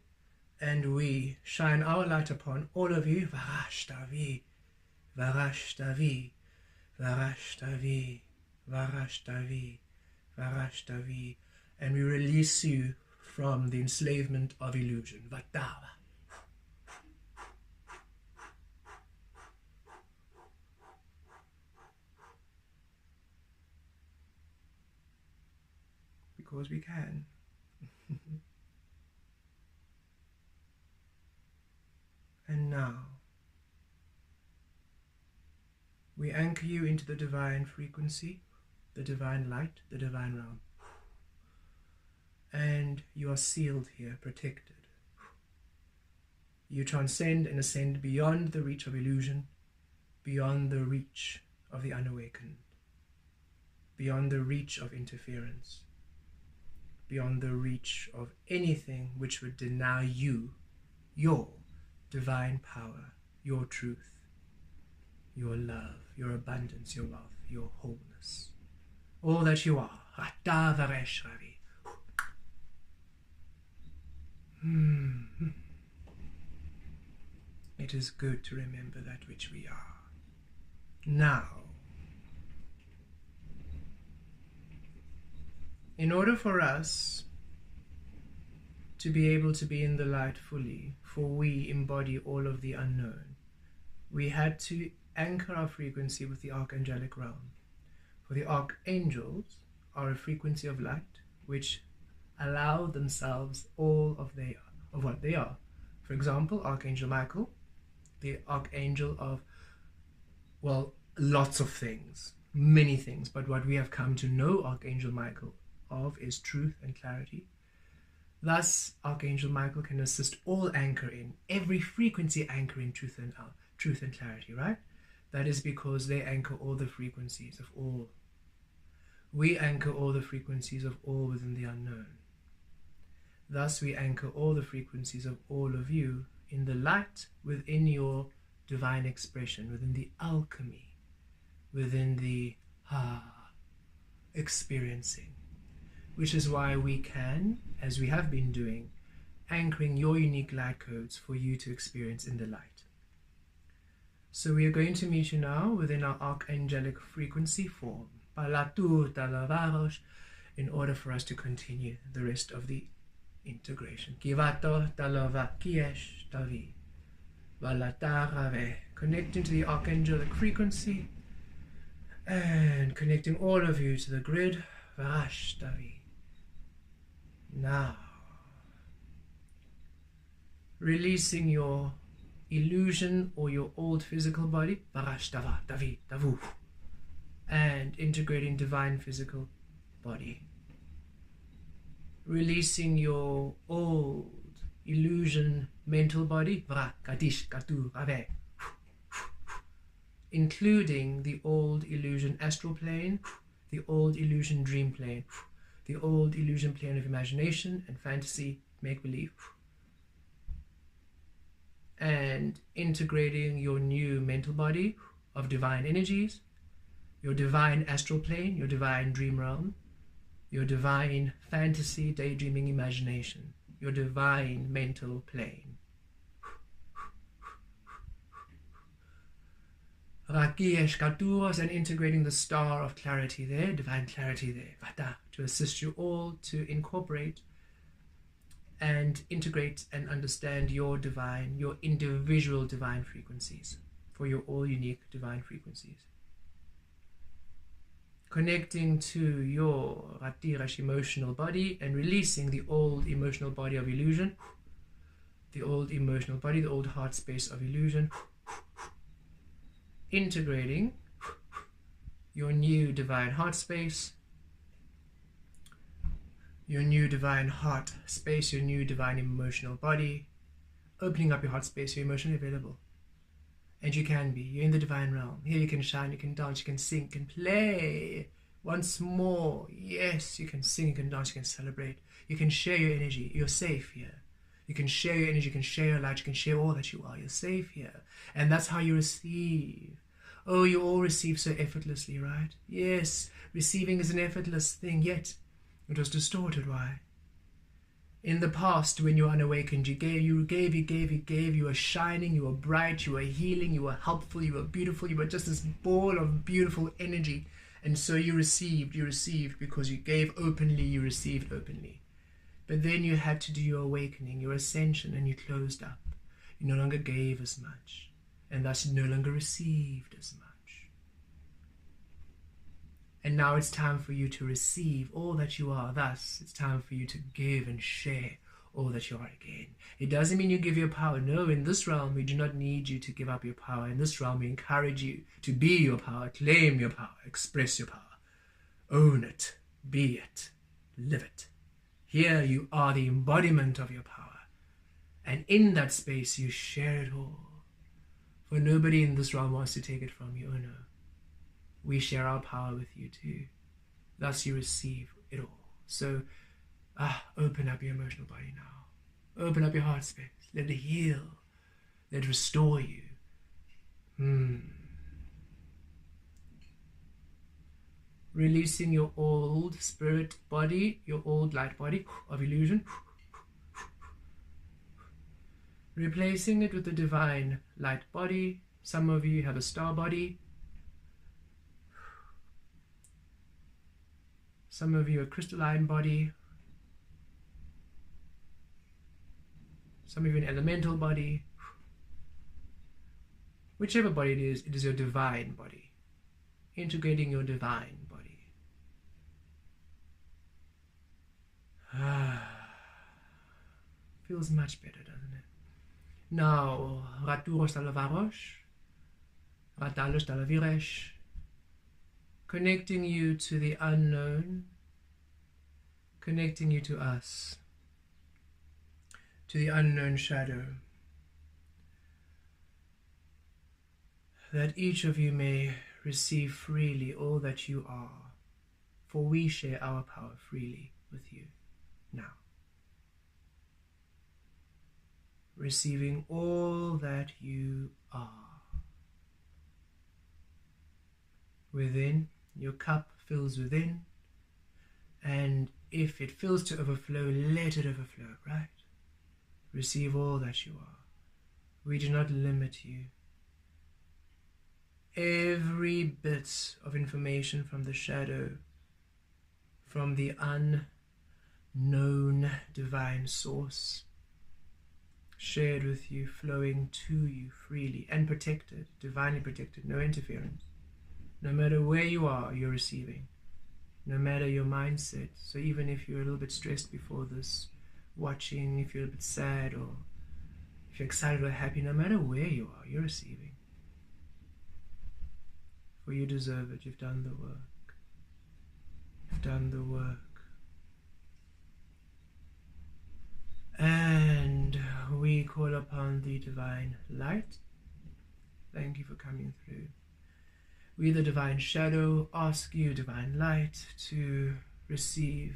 and we shine our light upon all of you. Varashtavi, Varashtavi, Varashtavi, Varashtavi, Varashtavi, and we release you from the enslavement of illusion. Vatava. Because we can. And now, we anchor you into the divine frequency, the divine light, the divine realm. And you are sealed here, protected. You transcend and ascend beyond the reach of illusion, beyond the reach of the unawakened, beyond the reach of interference, beyond the reach of anything which would deny you your divine power, your truth, your love, your abundance, your wealth, your wholeness, all that you are. It is good to remember that which we are. Now, in order for us to be able to be in the light fully, for we embody all of the unknown, we had to anchor our frequency with the archangelic realm. For the archangels are a frequency of light which allow themselves all of what they are. For example, Archangel Michael, the archangel of, well, lots of things, many things, but what we have come to know Archangel Michael of is truth and clarity. Thus, Archangel Michael can assist all anchoring, every frequency anchoring truth and clarity, right? That is because they anchor all the frequencies of all. We anchor all the frequencies of all within the unknown. Thus, we anchor all the frequencies of all of you in the light within your divine expression, within the alchemy, within the experiencing. Which is why we can, as we have been doing, anchoring your unique light codes for you to experience in the light. So we are going to meet you now within our archangelic frequency form, in order for us to continue the rest of the integration. Connecting to the archangelic frequency and connecting all of you to the grid. Now, releasing your illusion or your old physical body, and integrating divine physical body. Releasing your old illusion mental body, including the old illusion astral plane, the old illusion dream plane, the old illusion plane of imagination and fantasy, make-believe, and integrating your new mental body of divine energies, your divine astral plane, your divine dream realm, your divine fantasy, daydreaming imagination, your divine mental plane. And integrating the star of clarity there, divine clarity there, Vata, to assist you all to incorporate and integrate and understand your divine, your individual divine frequencies, for your all unique divine frequencies. Connecting to your Ratirash emotional body and releasing the old emotional body of illusion, the old emotional body, the old heart space of illusion, integrating your new divine heart space, your new divine heart space, your new divine emotional body, opening up your heart space, you're emotionally available. And you can be, you're in the divine realm. Here you can shine, you can dance, you can sing, you can play. Once more, yes, you can sing, you can dance, you can celebrate. You can share your energy, you're safe here. You can share your energy, you can share your light, you can share all that you are, you're safe here. And that's how you receive. Oh, you all receive so effortlessly, right? Yes, receiving is an effortless thing, yet it was distorted. Why? In the past, when you were unawakened, you gave, you were shining, you were bright, you were healing, you were helpful, you were beautiful, you were just this ball of beautiful energy. And so you received because you gave openly, you received openly. But then you had to do your awakening, your ascension, and you closed up. You no longer gave as much, and thus you no longer received as much. And now it's time for you to receive all that you are. Thus, it's time for you to give and share all that you are again. It doesn't mean you give your power. No, in this realm, we do not need you to give up your power. In this realm, we encourage you to be your power, claim your power, express your power. Own it, be it, live it. Here you are the embodiment of your power. And in that space, you share it all. For nobody in this realm wants to take it from you. Oh no. We share our power with you too. Thus you receive it all. So open up your emotional body now. Open up your heart space. Let it heal. Let it restore you. Releasing your old spirit body, your old light body of illusion. Replacing it with the divine light body. Some of you have a star body. Some of you a crystalline body. Some of you an elemental body. Whichever body it is your divine body. Integrating your divine body. Feels much better, doesn't it? Now, Raturos Talavarosh, Ratalos Talaviresh, connecting you to the unknown, connecting you to us, to the unknown shadow, that each of you may receive freely all that you are, for we share our power freely with you now. Receiving all that you are. Within, your cup fills within, and if it fills to overflow, let it overflow, right? Receive all that you are. We do not limit you. Every bit of information from the shadow, from the unknown divine source, shared with you, flowing to you freely and protected, divinely protected, no interference. No matter where you are, you're receiving. No matter your mindset. So even if you're a little bit stressed before this, watching, if you're a bit sad, or if you're excited or happy, no matter where you are, you're receiving. For you deserve it. You've done the work. You've done the work. And we call upon the divine light. Thank you for coming through. We, the divine shadow, ask you, divine light, to receive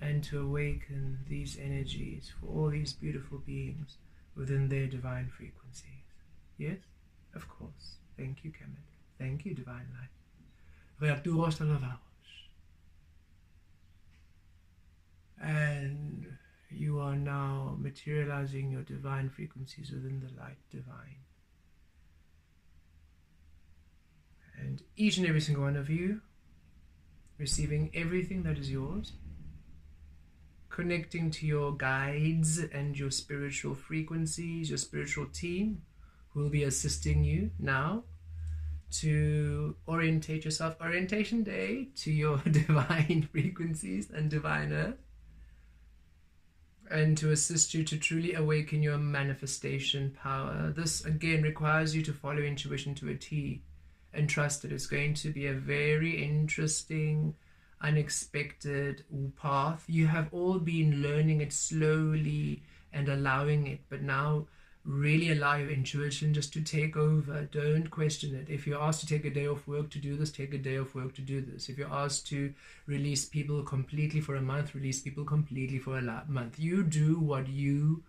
and to awaken these energies for all these beautiful beings within their divine frequencies. Yes? Of course. Thank you, Kemet. Thank you, divine light. And you are now materializing your divine frequencies within the light divine. And each and every single one of you receiving everything that is yours, connecting to your guides and your spiritual frequencies, your spiritual team who will be assisting you now to orientate yourself, orientation day, to your divine frequencies and divine earth, and to assist you to truly awaken your manifestation power. This again requires you to follow intuition to a T and trust that it's going to be a very interesting, unexpected path. You have all been learning it slowly and allowing it, but now really allow your intuition just to take over. Don't question it. If you're asked to take a day off work to do this, take a day off work to do this. If you're asked to release people completely for a month, release people completely for a month. You do what you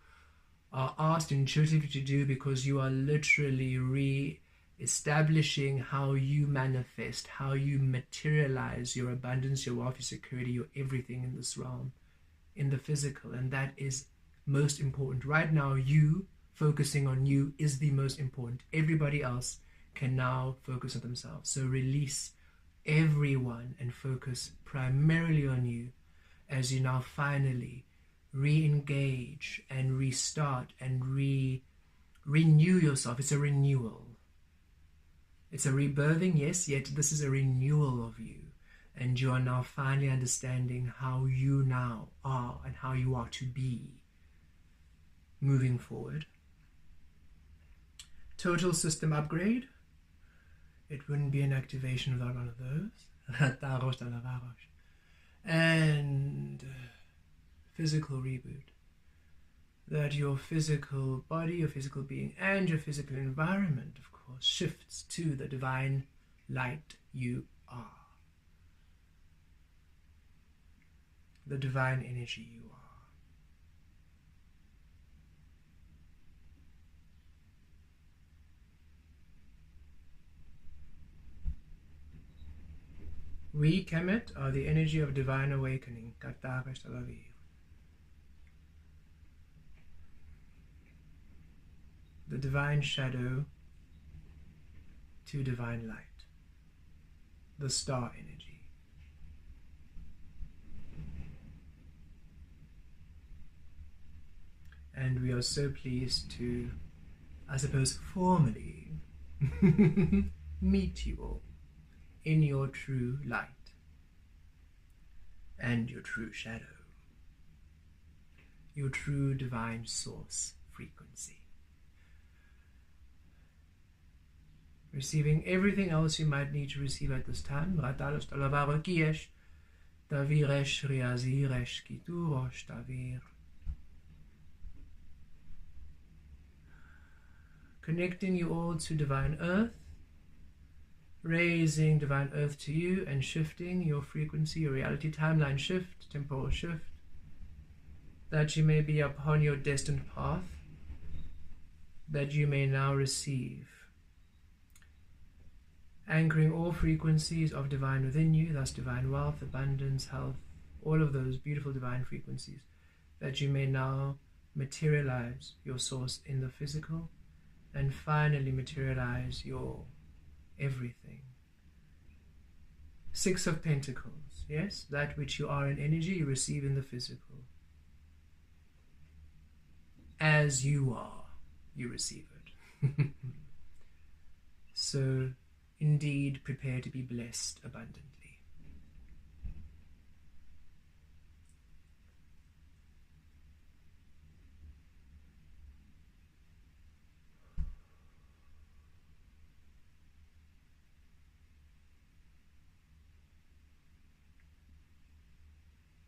are asked intuitively to do, because you are literally re-establishing how you manifest, how you materialize your abundance, your wealth, your security, your everything in this realm, in the physical. And that is most important. Right now, you focusing on you is the most important. Everybody else can now focus on themselves. So release everyone and focus primarily on you as you now finally re-engage and restart and renew yourself. It's a renewal. It's a rebirthing, yes, yet this is a renewal of you. And you are now finally understanding how you now are and how you are to be moving forward. Total system upgrade. It wouldn't be an activation without one of those. And physical reboot. That your physical body, your physical being, and your physical environment, of course, shifts to the divine light you are. The divine energy you are. We, Kemet, are the energy of divine awakening. The divine shadow to divine light. The star energy. And we are so pleased to, I suppose, formally meet you all in your true light and your true shadow, your true divine source frequency. Receiving everything else you might need to receive at this time. Connecting you all to divine earth, raising divine earth to you and shifting your frequency, your reality, timeline shift, temporal shift, that you may be upon your destined path, that you may now receive. Anchoring all frequencies of divine within you, thus divine wealth, abundance, health, all of those beautiful divine frequencies, that you may now materialize your source in the physical, and finally materialize your everything. Six of Pentacles, yes, that which you are in energy, you receive in the physical. As you are, you receive it. So, indeed, prepare to be blessed abundantly.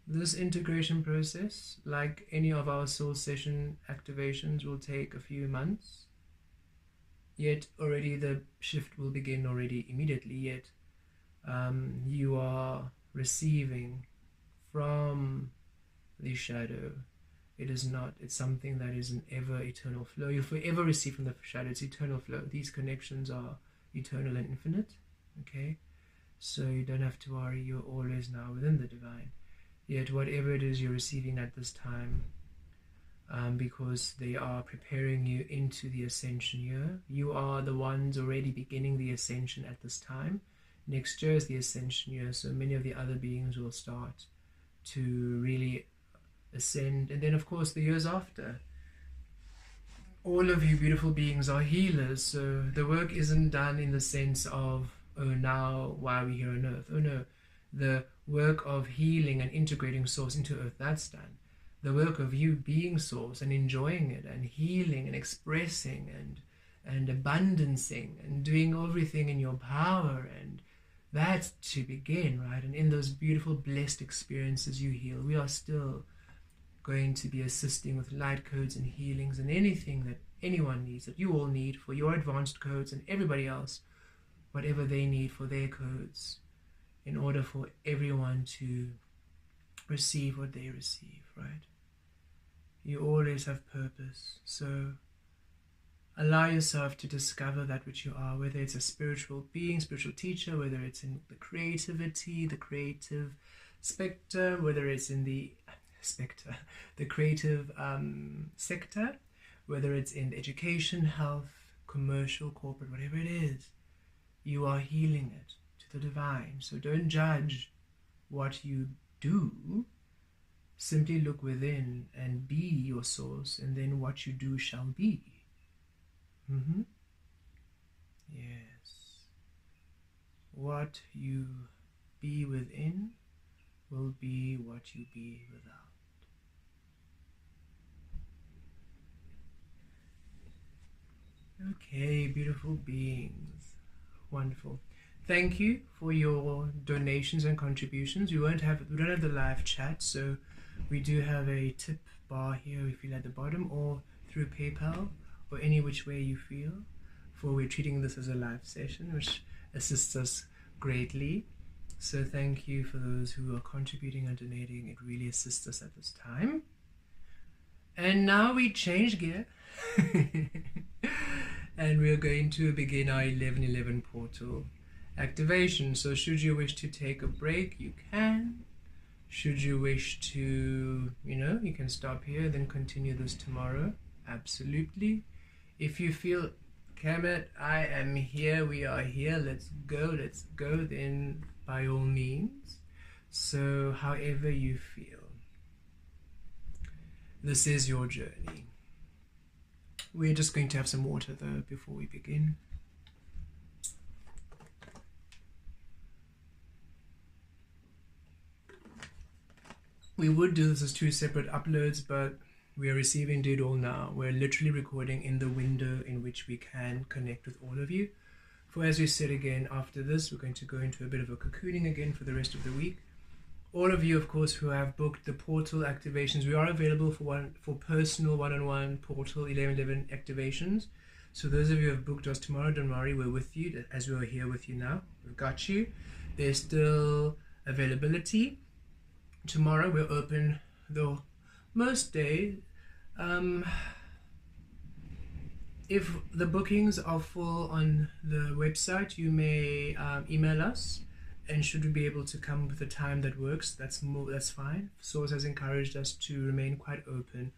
This integration process, like any of our soul session activations, will take a few months. Yet already the shift will begin already immediately. Yet you are receiving from the shadow. It is not, it's something that is an ever eternal flow. You forever receive from the shadow. It's eternal flow. These connections are eternal and infinite. Okay? So you don't have to worry. You're always now within the divine. Yet whatever it is you're receiving at this time, because they are preparing you into the ascension year. You are the ones already beginning the ascension at this time. Next year is the ascension year, so many of the other beings will start to really ascend. And then, of course, the years after. All of you beautiful beings are healers, so the work isn't done in the sense of, oh, now why are we here on earth? Oh no, the work of healing and integrating source into earth, that's done. The work of you being source and enjoying it and healing and expressing and abundancing and doing everything in your power, and that's to begin, right? And in those beautiful blessed experiences you heal, we are still going to be assisting with light codes and healings and anything that anyone needs, that you all need for your advanced codes, and everybody else whatever they need for their codes, in order for everyone to receive what they receive, right? You always have purpose, so allow yourself to discover that which you are, whether it's a spiritual being, spiritual teacher, whether it's in the creativity, the creative spectre, whether it's in the creative sector, whether it's in education, health, commercial, corporate, whatever it is, you are healing it to the divine. So don't judge what you do. Simply look within and be your source, and then what you do shall be. Yes. What you be within will be what you be without. Okay, beautiful beings. Wonderful. Thank you for your donations and contributions. We don't have the live chat, so we do have a tip bar here, if you feel, at the bottom, or through PayPal, or any which way you feel. For we're treating this as a live session, which assists us greatly. So thank you for those who are contributing and donating. It really assists us at this time. And now we change gear. And we're going to begin our 1111 portal activation. So should you wish to take a break, you can. Should you wish to, you can stop here, then continue this tomorrow. Absolutely. If you feel, Kemet, I am here, we are here, let's go, then by all means. So however you feel. This is your journey. We're just going to have some water though before we begin. We would do this as 2 separate uploads, but we are receiving it all now. We're literally recording in the window in which we can connect with all of you. For, as we said again, after this, we're going to go into a bit of a cocooning again for the rest of the week. All of you, of course, who have booked the portal activations, we are available for personal one-on-one portal 1111 activations. So those of you who have booked us tomorrow, don't worry, we're with you as we are here with you now. We've got you. There's still availability. Tomorrow we're open, though most days. If the bookings are full on the website, you may email us. And should we be able to come with a time that works, that's fine. Source has encouraged us to remain quite open.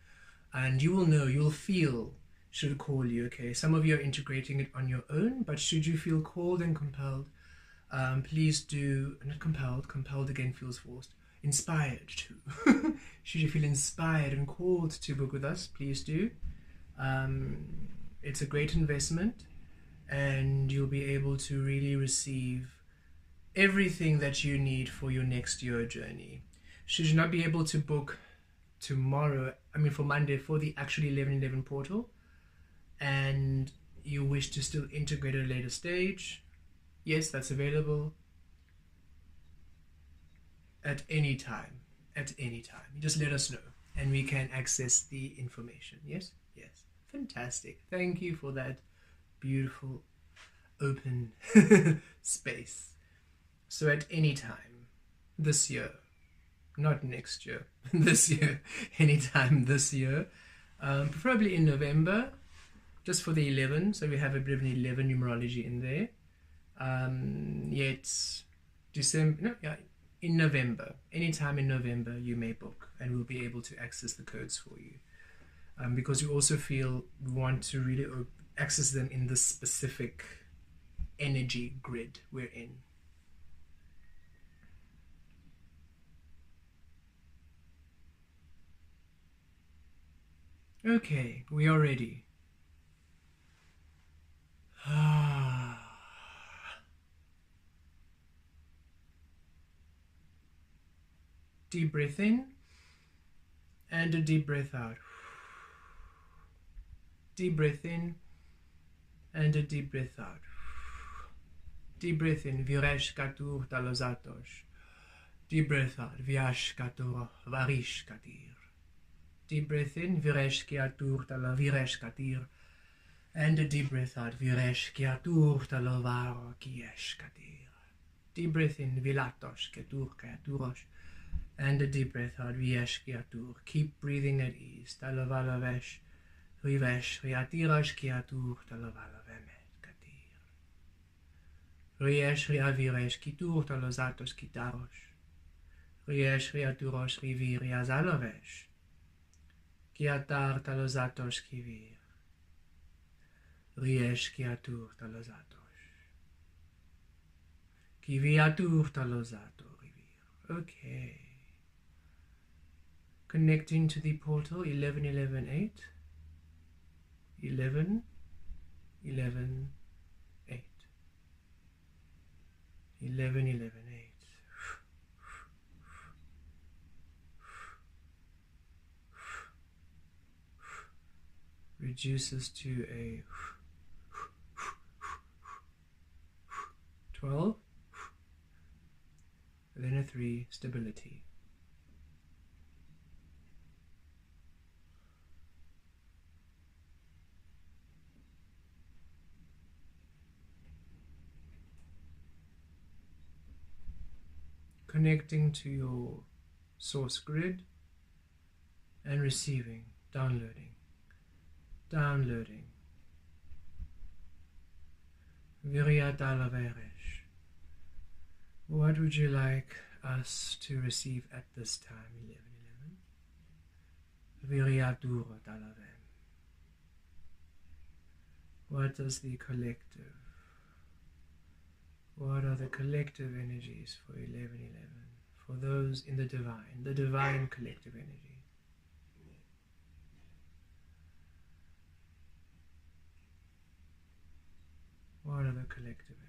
And you will know, you'll feel, should call you, okay? Some of you are integrating it on your own, but should you feel called and compelled, please do, not compelled again feels forced, inspired to. Should you feel inspired and called to book with us, please do. It's a great investment, and you'll be able to really receive everything that you need for your next year journey. Should you not be able to book tomorrow, for Monday, for the actual 1111 portal, and you wish to still integrate at a later stage, yes, that's available at any time. You just let us know and we can access the information. Yes, fantastic. Thank you for that beautiful open space. So at any time this year, not next year, this year, anytime this year, preferably in November, just for the 11, so we have a bit of an 11 numerology in there. Yet in November, anytime in November you may book, and we'll be able to access the codes for you. because we also feel we want to really access them in this specific energy grid we're in. Okay, we are ready. Deep breath in and a deep breath out. Deep breath in and a deep breath out. Deep breath in, viresh katur talozatos. Deep breath out, viash katur varish katir. Deep breath in, viresh kiatur talaviresh katir. And a deep breath out, viresh kiatur talovar kiesh katir. Deep breath in, vilatos ketur kiaturosh. And a deep breath out, viesh kiatur. Keep breathing at ease. Talavalavesh, rivesh, riatirosh kiatur talavalavemet katir. Riesh, riaviresh, kitur talozatos kitarosh. Riesh, riaturosh, rivi, riazalovesh. Kiatar talozatos kivir. Riesh kiatur talozatos. Kiviatur talozato rivir. Okay. Connecting to the portal 11 11 8. 11 11 8. 11 11 8. Reduces to a 12, and then a 3, stability. Connecting to your source grid and receiving, downloading. Viriatalaveresh. What would you like us to receive at this time? 11 11. Viriatura talavem. What does the collective? What are the collective energies for 11 11? For those in the divine collective energy. What are the collective energy?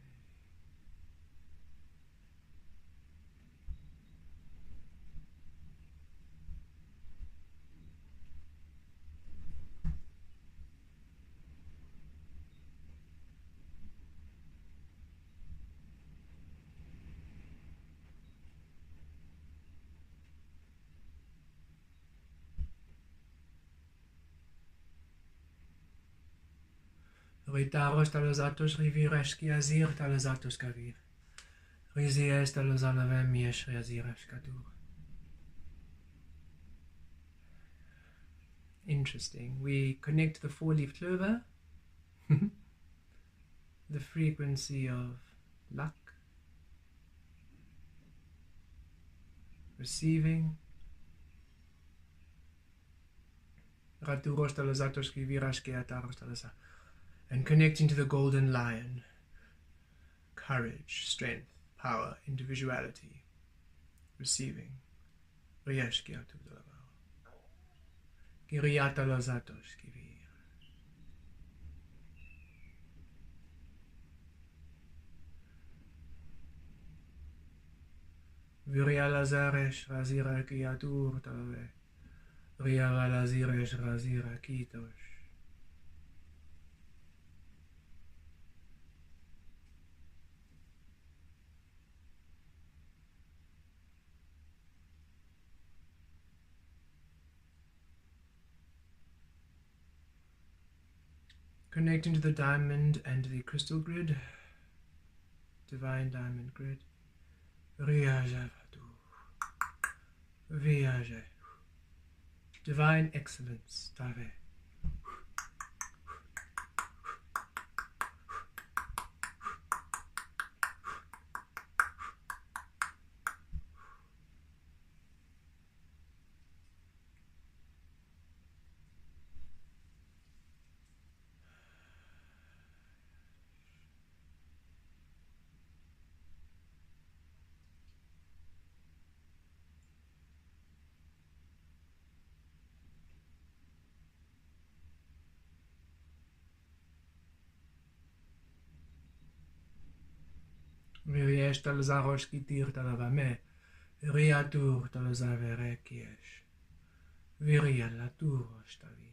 Ritaros talozatos riviresh kiazir talozatos kavir. Rizies talozalavem yesh riaziresh kadur. Interesting. We connect the 4-leaf clover, the frequency of luck, receiving. Raturos talozatos kivirash kiataros talozatos. And connecting to the golden lion, courage, strength, power, individuality, receiving. Riesh kiatu dalava. Kiriata lozatos kivir. Viria lazaresh razira kiatur talave. Riava laziresh razira kitos. Connecting to the diamond and the crystal grid, divine diamond grid. Viaje. Divine excellence. Tave. Kesh Talzarosh Kitir Talavame, Riatur Talzavere Kiesh, Viria Laturosh Tavir.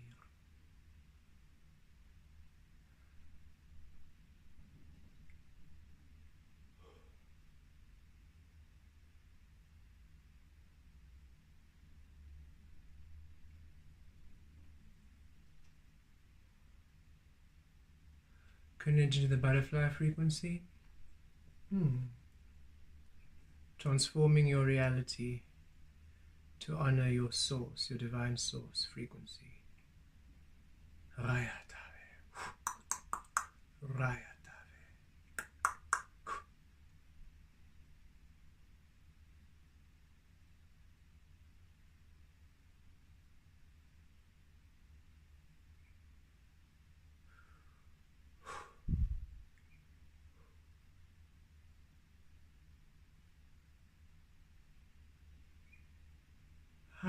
Connect to the butterfly frequency. Transforming your reality to honor your source, your divine source frequency. Rayatave. Rayatave.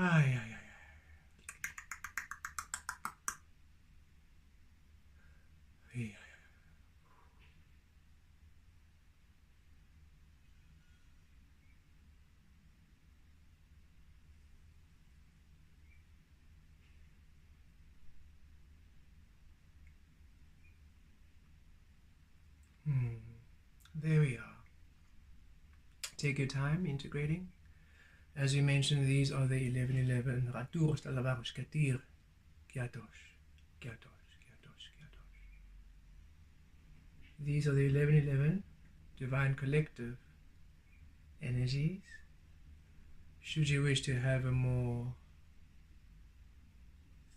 Ay, ay, ay. There we are. Take your time integrating. As we mentioned, these are the 1111 Ratours Talavarosh Katir Kiatosh Kiatosh Kiatosh Kiatosh. These are the 1111 divine collective energies. Should you wish to have a more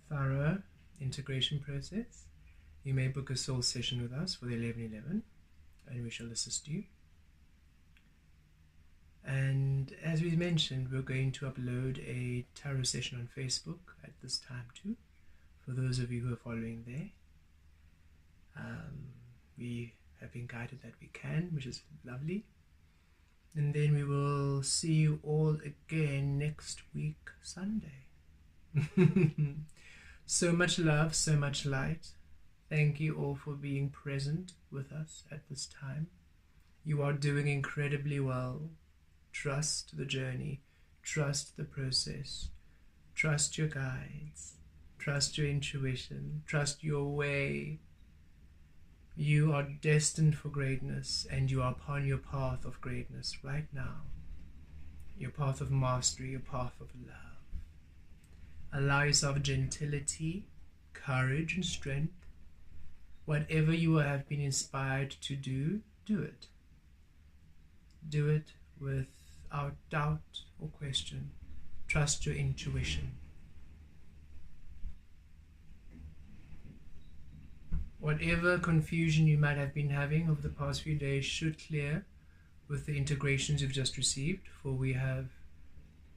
thorough integration process, you may book a soul session with us for the 1111 and we shall assist you. And as we mentioned, we're going to upload a tarot session on Facebook at this time too, for those of you who are following there. We have been guided that we can, which is lovely. And then we will see you all again next week, Sunday. So much love, so much light. Thank you all for being present with us at this time. You are doing incredibly well. Trust the journey, trust the process, trust your guides, trust your intuition, trust your way. You are destined for greatness and you are upon your path of greatness right now. Your path of mastery, your path of love. Allow yourself gentility, courage and strength. Whatever you have been inspired to do, do it. Do it without doubt or question. Trust your intuition. Whatever confusion you might have been having over the past few days should clear with the integrations you've just received, for we have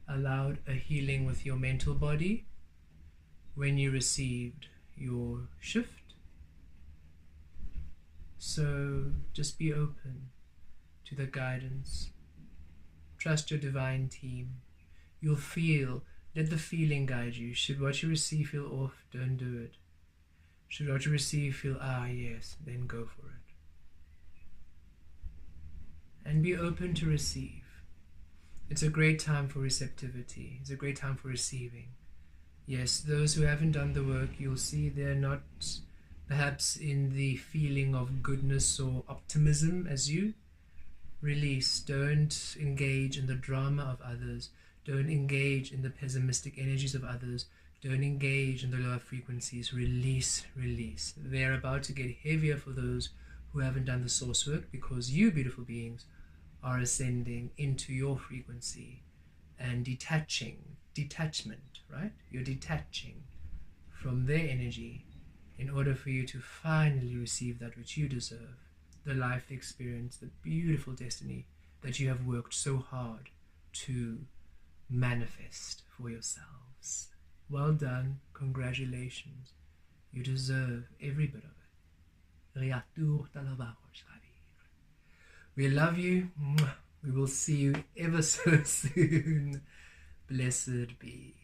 allowed a healing with your mental body when you received your shift. So just be open to the guidance. Trust your divine team. You'll feel, let the feeling guide you. Should what you receive feel off, don't do it. Should what you receive feel, yes, then go for it. And be open to receive. It's a great time for receptivity. It's a great time for receiving. Yes, those who haven't done the work, you'll see they're not perhaps in the feeling of goodness or optimism as you. Release. Don't engage in the drama of others. Don't engage in the pessimistic energies of others. Don't engage in the lower frequencies. Release, release. They're about to get heavier for those who haven't done the source work, because you, beautiful beings, are ascending into your frequency and detachment, right? You're detaching from their energy in order for you to finally receive that which you deserve, the life experience, the beautiful destiny that you have worked so hard to manifest for yourselves. Well done, congratulations. You deserve every bit of it. We love you. We will see you ever so soon. Blessed be.